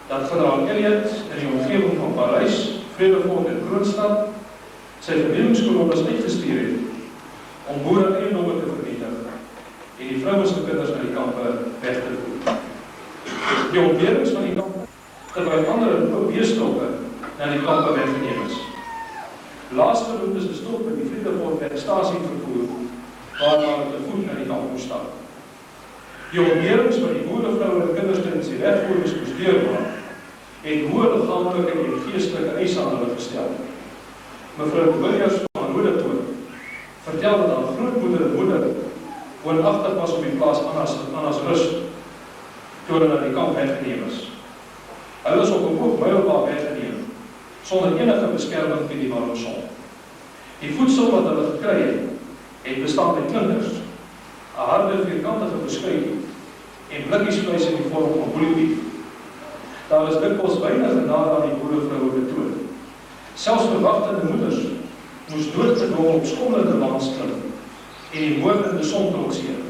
dat generaal Elliot in die omgewing van Parys, Vredefort en Kroonstad sy vernielingskolonnes uitgestuur het om boere eiendomme te vernietig en die vrouens en kinders na die kampe weg te voer. Die ontberings van die kamp terwyl ander beestokke na die kampe weggeneem is. Laasgenoemd is gestop in die Vredefort stasie vervoer, waarna hulle te voet na die kamp moes stap. Die ontberings van die boere, vroue en kinders tydens die wegvoerders moes deurmaak, het hoë liggaamlike en geestelike eise aan hulle gestel. Mevrou de Villiers van Rodetoon vertel dat haar grootmoeder en moeder woonagtig was op die plaas Anna's Rust, toe hulle na die kamp weggeneem is. Hulle is op 'n oopmuilbaar weggeneem, sonder enige beskerming teen die warme son. Die voedsel wat hulle gekry het bestaan uit klinkers, 'n harde vierkantige beskuit en blikkies vleis in die vorm van boeliebief. Daar is dikwels weinig genade aan die boerevroue betoon. Selfs verwagtende moeders moes doodgedwongen op skommelende waans klim en die moordende son trotseer.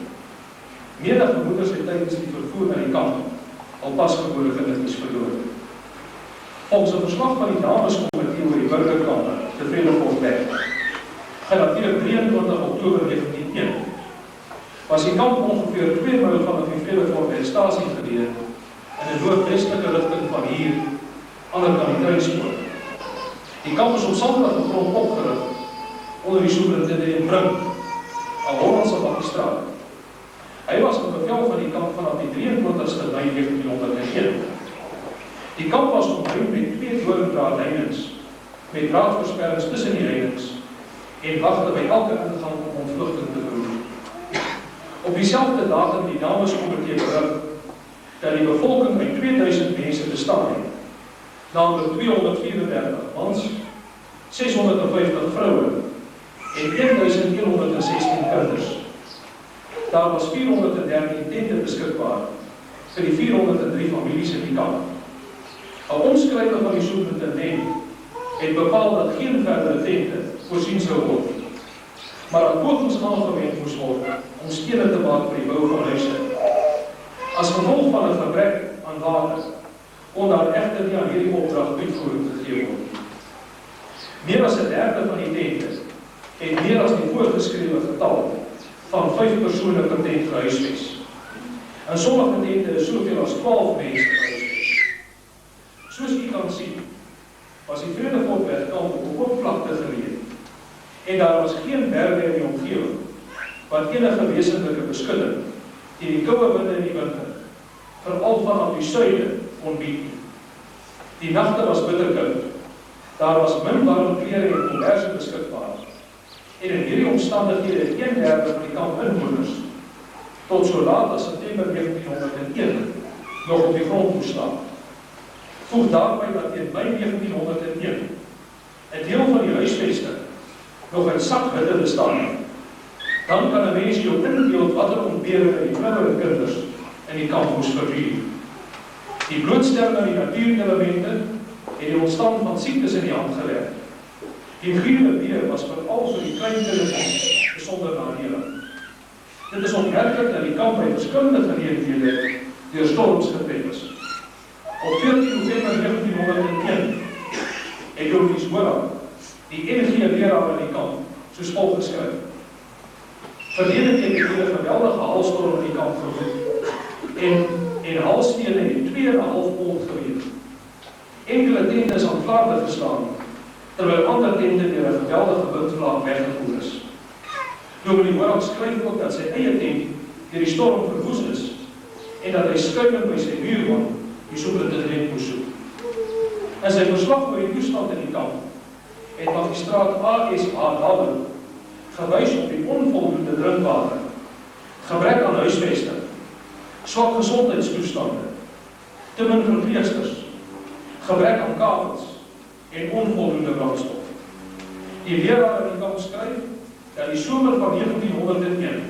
Menige moeders het tydens die vervoer na die kamp al pasgebore kindertjies verloor. Volgens 'n verslag van die dameskomitee oor die burgerkampe te Vredefort weg, gedateerd 23 Oktober 1901, was die kamp ongeveer 2 myl van die Vredefort stasie geleë in 'n noordwestelike rigting van hier aan die kant die treinspoor. Die kamp is op sandige grond opgerig onder die superintendent Brink, 'n Hollandse magistraat. Hy was op bevel van die kamp vanaf die 23ste Mei 1901. Die kamp was omring met 2 doringdraadheininge met draadversperrings tussen die heininge en wagte by elke ingang om ontvlugting te verhoed. Op dieselfde datum die dameskomitee berig dat die bevolking uit 2000 mense bestaan het, naamlik 234 mans, 650 vroue en 1116 kinders. Daar was 413 tente beskikbaar vir die 403 families in die kamp. 'n Omskrywer van die superintendent het bepaal dat geen verdere tente voorsien sou word, maar dat pogings aangewend moes word om stene te maak vir die bou van huise. As gevolg van 'n gebrek aan aan water, kon daar egter nie aan hierdie opdrag uitvoering gegee word nie. Meer as 1/3 van die tente het meer as die voorgeskrewe getal van 5 persone per tent gehuisves. In sommige tente is soveel as 12 mense gehuisves. Soos u kan sien, was die Vredefortweg-kamp op 'n oppervlakte geleë en daar was geen berge in die omgewing wat enige wesentlike beskutting teen die koue winde in die winter, veral vanaf die suide, kon bied nie. Die nagte was bitterkoud. Daar was min warm klere en komberse beskikbaar. En in hierdie omstandighede het 1/3 van die kampinwoners tot so laat as September 1901 nog op die grond moes staan. Voeg daarby dat teen Mei 1901 'n deel van die huisvesting nog in sakhutte bestaan het. Dan kan 'n mens jou inbeeld watter ontbering die vroue en kinders in die kamp moes verduur. Die blootstelling aan die natuurelemente en die ontstaan van siektes in die hand gewerk. Die gruwele weer was veral vir die klein kinders besonder nadelig. Dit is opmerklik dat die kamp by verskillende geleenthede deur storms getref is. Op 14 November 1901 het Joris Moran, die enige leraar in die kamp, soos volg geskryf: Verlede keer het hier 'n geweldige haalstorm in die kamp gewoed en haalstene het 2,5 pond geweeg. Enkele tente is aan vlakte geslaan, terwyl ander tente deur 'n geweldige windvlaag weggevoer is. Dominee Moran skryf ook dat sy eie tent deur die storm verwoes is en dat hy skuilend by sy buurman, die superintendent, moes soek. In sy verslag oor die toestand in die kamp het magistraat A.S.H. Dabel gewys op die onvoldoende drinkwater, gebrek aan huisvesting, swak gesondheidstoestande, te min verpleegsters, gebrek aan kabels en onvoldoende brandstof. Die leraar in die kamp skryf dat die somer van 1901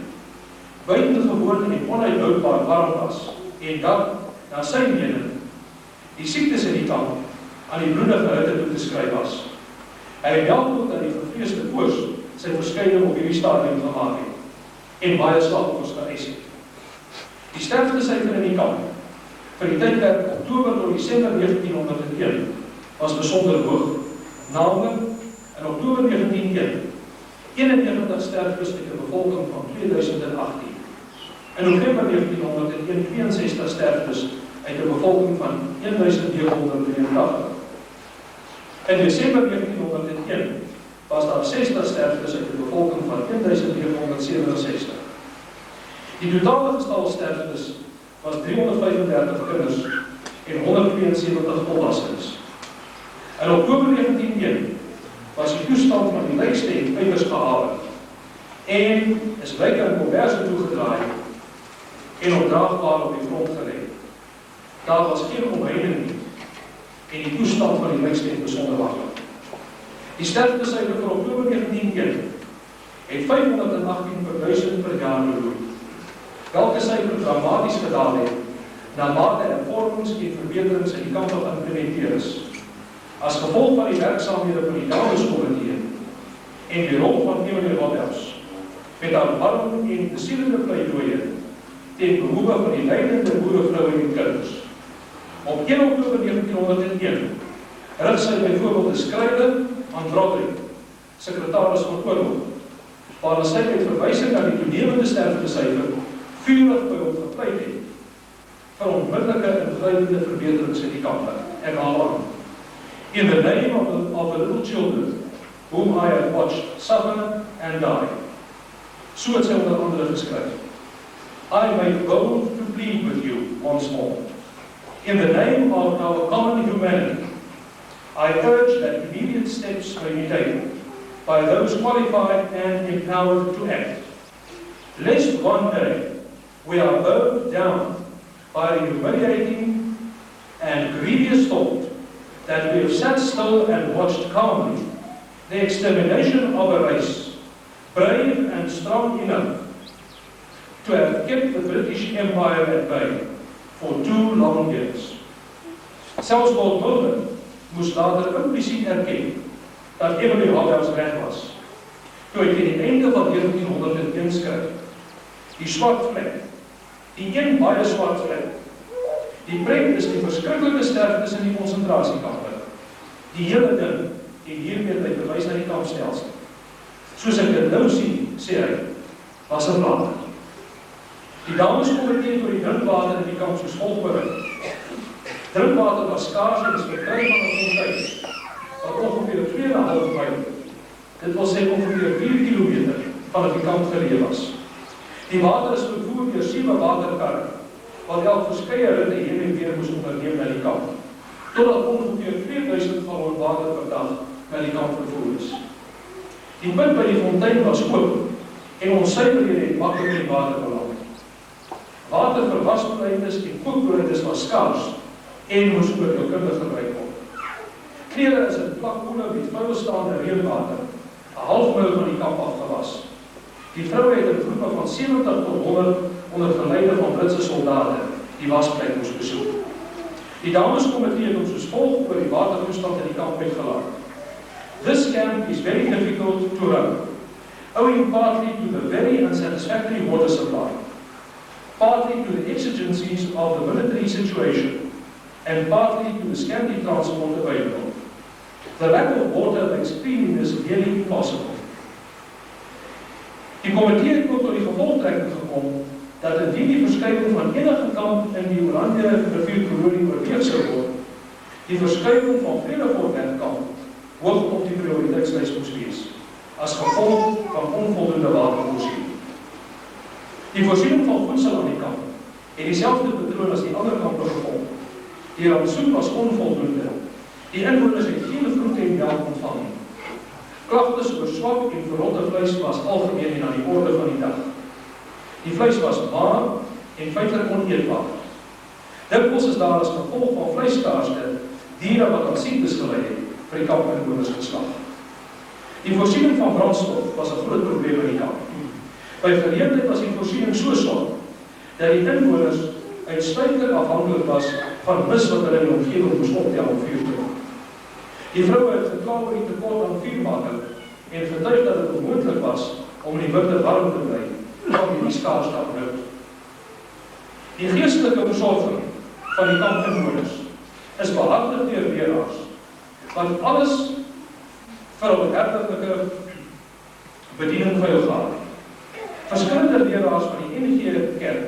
buitengewoon en onuithoudbaar warm was en dat, na sy mening, die siektes in die kamp aan die bloedige hitte toe te skryf was. Hy meld ook dat die vervreesde koors sy verskyning op hierdie stadium gemaak het en baie slagoffers geëis het. Die sterftesyfer in die kamp vir die tydperk Oktober tot Desember 1901 was besonder hoog, naamlik in Oktober 1901 91 sterftes met 'n bevolking van 2018. In November 1901 62 sterftes uit 'n bevolking van 1983. In Desember 1901 was daar 60 sterftes uit 'n bevolking van 1967. Die totale getal sterftes was 335 kinders en 172 volwassenes. In Oktober 1901 was die toestand van die lijksteen uiters gehaal en is lijke in komberse toegedraai en opdraagbaar op die grond gelegd. Daar was geen omheining nie en die toestand van die lijksteen besonder waglik. Die sterftesyfer vir Oktober 1901 het 518 per 1000 per jaar beloop, welke syfer dramaties gedaal het na mate hervormings en verbeterings in die kampe geïmplementeer is. As gevolg van die werksaamhede van die dameskomitee en die rol van Emily Rotters, met haar warm en besielende pleidooie teen behoeve van die leidende boerevroue en kinders. Op 1 Oktober 1901 rig sy byvoorbeeld 'n skrywe aan Broderick, sekretaris van oorlog, waarin sy met verwysing na die toenemende sterftesyfer vurig by hom gepleit het vir onmiddellike ingrypende verbeterings in die kampe. Ek haal aan: In the name of the little children whom I have watched suffer and die. So het sy onder andere geskryf: I make bold to plead with you once more. In the name of our common humanity, I urge that immediate steps may be taken by those qualified and empowered to act, lest one day we are bowed down by the humiliating and grievous thought that we have sat still and watched calmly the extermination of a race, brave and strong enough to have kept the British Empire at bay for 2 long years. Selfs Lord Milner moes later implisiet erken dat Emily Rotters reg was, toe hy teen die einde van 1901 skryf: die swart vlek, die een baie swart vlek, Die pret is die verskriklike sterftes in die konsentrasiekampe. Die hele ding, en hiermee het hy bewys na die kampstelsel. Soos ek dit nou sien, sê hy, was 'n plan. Die dameskomitee oor die drinkwater in die kamp soos volg berig. Drinkwater was skaars en is verkry van 'n fontein, wat ongeveer 2,5 myl, dit wil sê ongeveer 4 kilometer, vanaf die kamp geleë was. Die water is vervoer deur 7 waterkarre, wat elk verskeie ritte heen en weer moes onderneem na die kamp, totdat ongeveer 2000 gallon water per dag na die kamp vervoer is. Die put by die fontein was oop, en onsuiverhede het maklik in die water beland. Water vir wasbeleides en kookbeleides was skaars, en moes oordeelkundig gebruik word. Klere is in plakkoele met vuilstaande reënwater, 'n half myl van die kamp afgewas. Die vroue het 'n groepe van 70 tot 100 onder geleide van Britse soldate die wasplek moes besoek. Die dameskomitee het ons soos volg oor die watertoestand in die kamp uitgelaat. This camp is very difficult to run, owing partly to the very unsatisfactory water supply, partly to the exigencies of the military situation, and partly to the scanty transport available. The lack of water makes cleanliness nearly impossible. Die komitee het ook tot die gevolgtrekking gekom dat indien die verskuiving van enige kamp in die Oranje rivierkolonie oorweeg sou word, die verskuiving van Vredefort kamp hoog op die prioriteitslys moes wees, as gevolg van onvoldoende watervoorsiening. Die voorsiening van voedsel aan die kamp het dieselfde patroon as die ander kampe gevolg. Die rantsoen was onvoldoende. Die inwoners het geen vroegte en melk ontvang nie. Klagtes oor swak en verrotte vleis was algemeen en aan die orde van die dag. Die vleis was maar en feitlik oneetbaar. Dikwels is daar as gevolg van vleiskaarste diere wat aan siektes gelei het vir die kampinwoners geslag. Die voorsiening van brandstof was 'n groot probleem in die kamp. By geleentheid was die voorsiening so swak dat die inwoners uitsluitlik afhanklik was van mis wat hulle in die omgewing moes optel om vuur te maak. Die vroue het gekla oor die tekort aan vuurmaker en getuig dat dit onmoontlik was om in die winter warm te bly van die skaarste hout. Die geestelike versorging van die kampinwoners is behartig deur leraars, wat alles vir hul herderlike bediening veil gehad. Verskillende leraars van die NG Kerk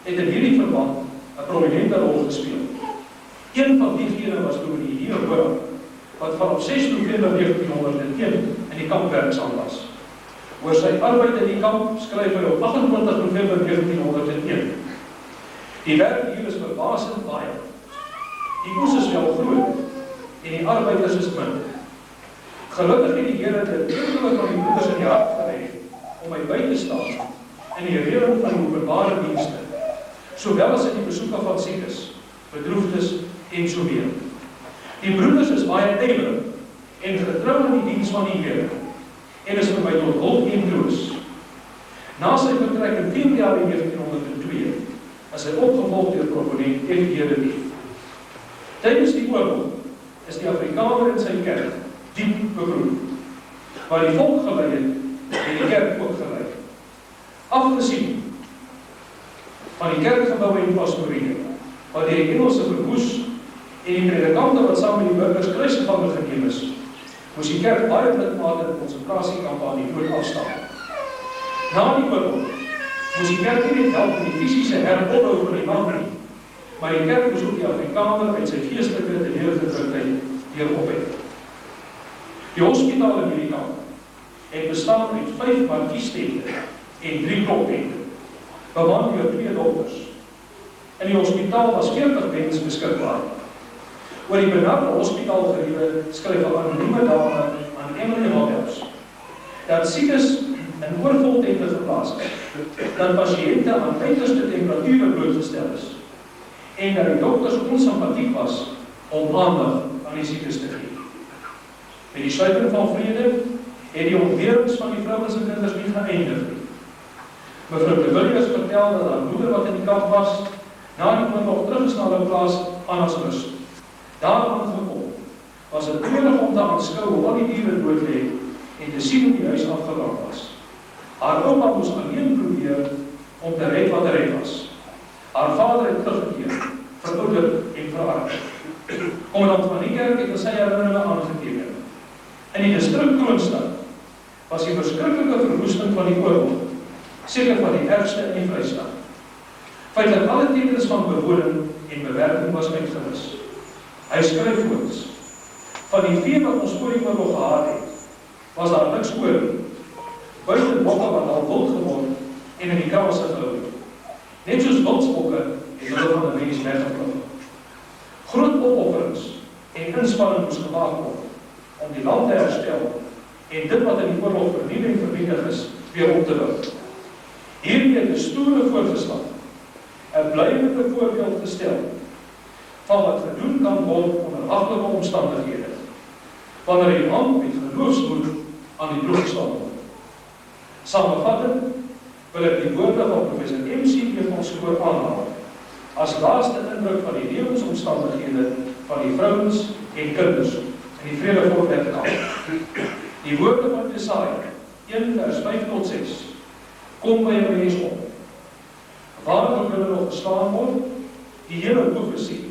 het in hierdie verband 'n prominente rol gespeel. Een van diegene was dominee Hierhoor, wat vanaf 6 November 1901 in die kamp werksaam was. Oor sy arbeid in die kamp skryf hy op 28 November 1901. Die werk hier is verbasend baie. Die oes is wel groot en die arbeiders is min. Gelukkig het die Here dit enkele van die broeders in die hart gelê om my by te staan in die reëling van die openbare dienste, sowel as in die besoeke van siekes, bedroefdes en so meer. Die broeders is baie ywerig en getrou in die diens van die Here en is vir my tot hulp en troos. Na sy vertrek in Februarie 1902 is hy opgevolg deur proponent F. J. de Dief. Tydens die oorlog is die Afrikaner in sy kerk diep beproef, waar die volk gelei het en die kerk ook gelei. Afgesien van die kerkgebouwe en pastorie, wat deur die Engelse verwoes en die predikante wat saam met die burgers kruisgevange geneem is, moes die kerk baie lidmate in konsentrasiekampe aan die dood afstaan. Na die oorlog moes die kerk nie net help in die fisiese heropbou van die land nie, maar die kerk moes ook die Afrikaner uit sy geestelike teleurgedruktheid weer ophef. Die hospitaal in hierdie kamp het bestaan uit 5 markiestente en 3 kloktente, beman deur 2 dokters. In die hospitaal was 40 beds beskikbaar. Oor die benarde hospitaalgeriewe skryf 'n anonieme dame aan Emily Hotels dat siekes in oorvol tente geplaas is, dat pasiënte aan uiterste temperature blootgestel is en dat die dokters onsympathiek was om aandag aan die siekes te gee. Met die sluiting van vrede het die ontberings van die vrouens en kinders nie geëindig nie. Mevrou de Villiers vertel dat haar moeder wat in die kamp was, na die oorlog terug is na hulle plaas Anasmus. Daaraan gekom was het nodig om te aanskou hoe al die diere dood lê en te sien hoe die huis afgebrand was. Haar ouma moes alleen probeer om te red wat red was. Haar vader het teruggekeer, verouderd en verander. Kommandant van die kerk het sy herinneringe aangeteken. In die distrik Kroonstad was die verskriklike verwoesting van die oorlog, seker van die ergste in die Vrystaat. Feitlik alle tekens van bewoning en bewerking was uitgewis. Hy skryf voorts: van die vee wat ons voor die oorlog gehad het, was daar niks oor. Buiten bokke wat al wild geword en in die krasse gehou het. Net soos wildsbokke het hulle van 'n mens weggeklop. Groot opofferings en inspanning moes gemaak word om die land te herstel en dit wat in die oorlog verniel en vernietig is, weer op te bou. Hierdie het 'n stoere voorgeslag, 'n blywende voorbeeld gestel van wat gedoen kan word onder hagtelike omstandighede, wanneer die hand met geloofsmoed aan die droog gestaan word. Samenvattend wil ek die woorde van professor M.C. van Spoor aanhaal, as laaste indruk van die lewensomstandighede van die vrouens en kinders in die Vredefort wetkamp. Die woorde van Jesaja 1 vers 5 tot 6 kom by 'n mens op. Waar moet hulle nog gestaan word? Die hele profesie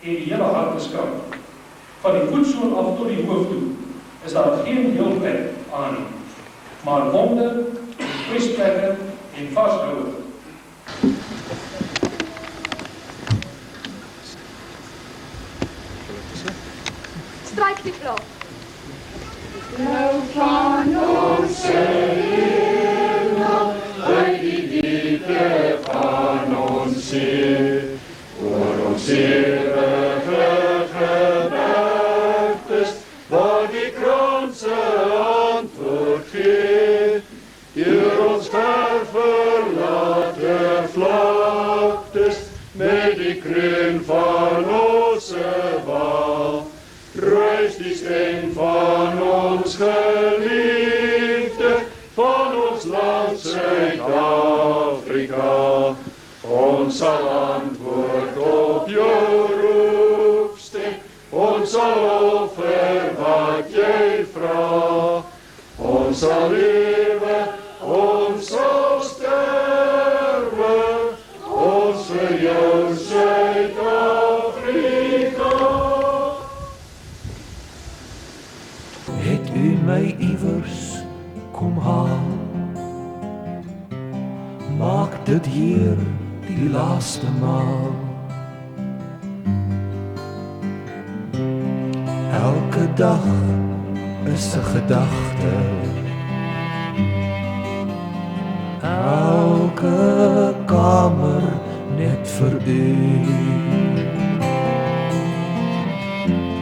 en die hele harteskrag. Van die voetsool af tot die hoof toe is daar geen heel plek aan nie, maar wonde en kwesplekke en vasthoue. Stryk die vlag. Nou van ons hemel, uit die diepte van ons ziel, oor ons ewige gebergtes, waar die kranse antwoord gee, deur ons ververlate vlaktes, met die kroon van ons wal, ruis die stem van ons geliefde, van ons land Suid-Afrika. Ons sal antwoord op jou roepstem, ons sal offer wat jy vra. Ons sal lewe, ons sal sterwe, ons vir jou Suid-Afrika. Het u my iewers kom haal, maak dit hier die laaste maal. Elke dag is 'n gedagte, elke kamer net vir u,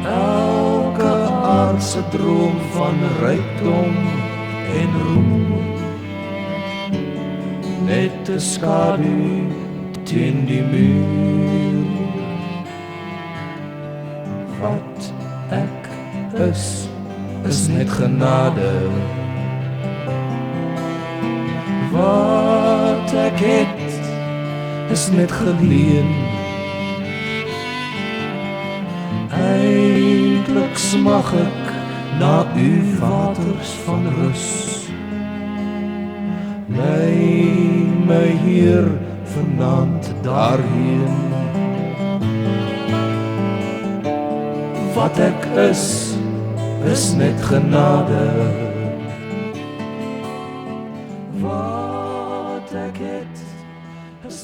elke aardse droom van rykdom en roem, net 'n skadu teen die muur. Wat ek is net genade. Wat ek het, is net geleen. Eindelijk smag ek na u waters van rus. Lei my hier vanaand daarheen. Wat ek is net genade. Wat ek het,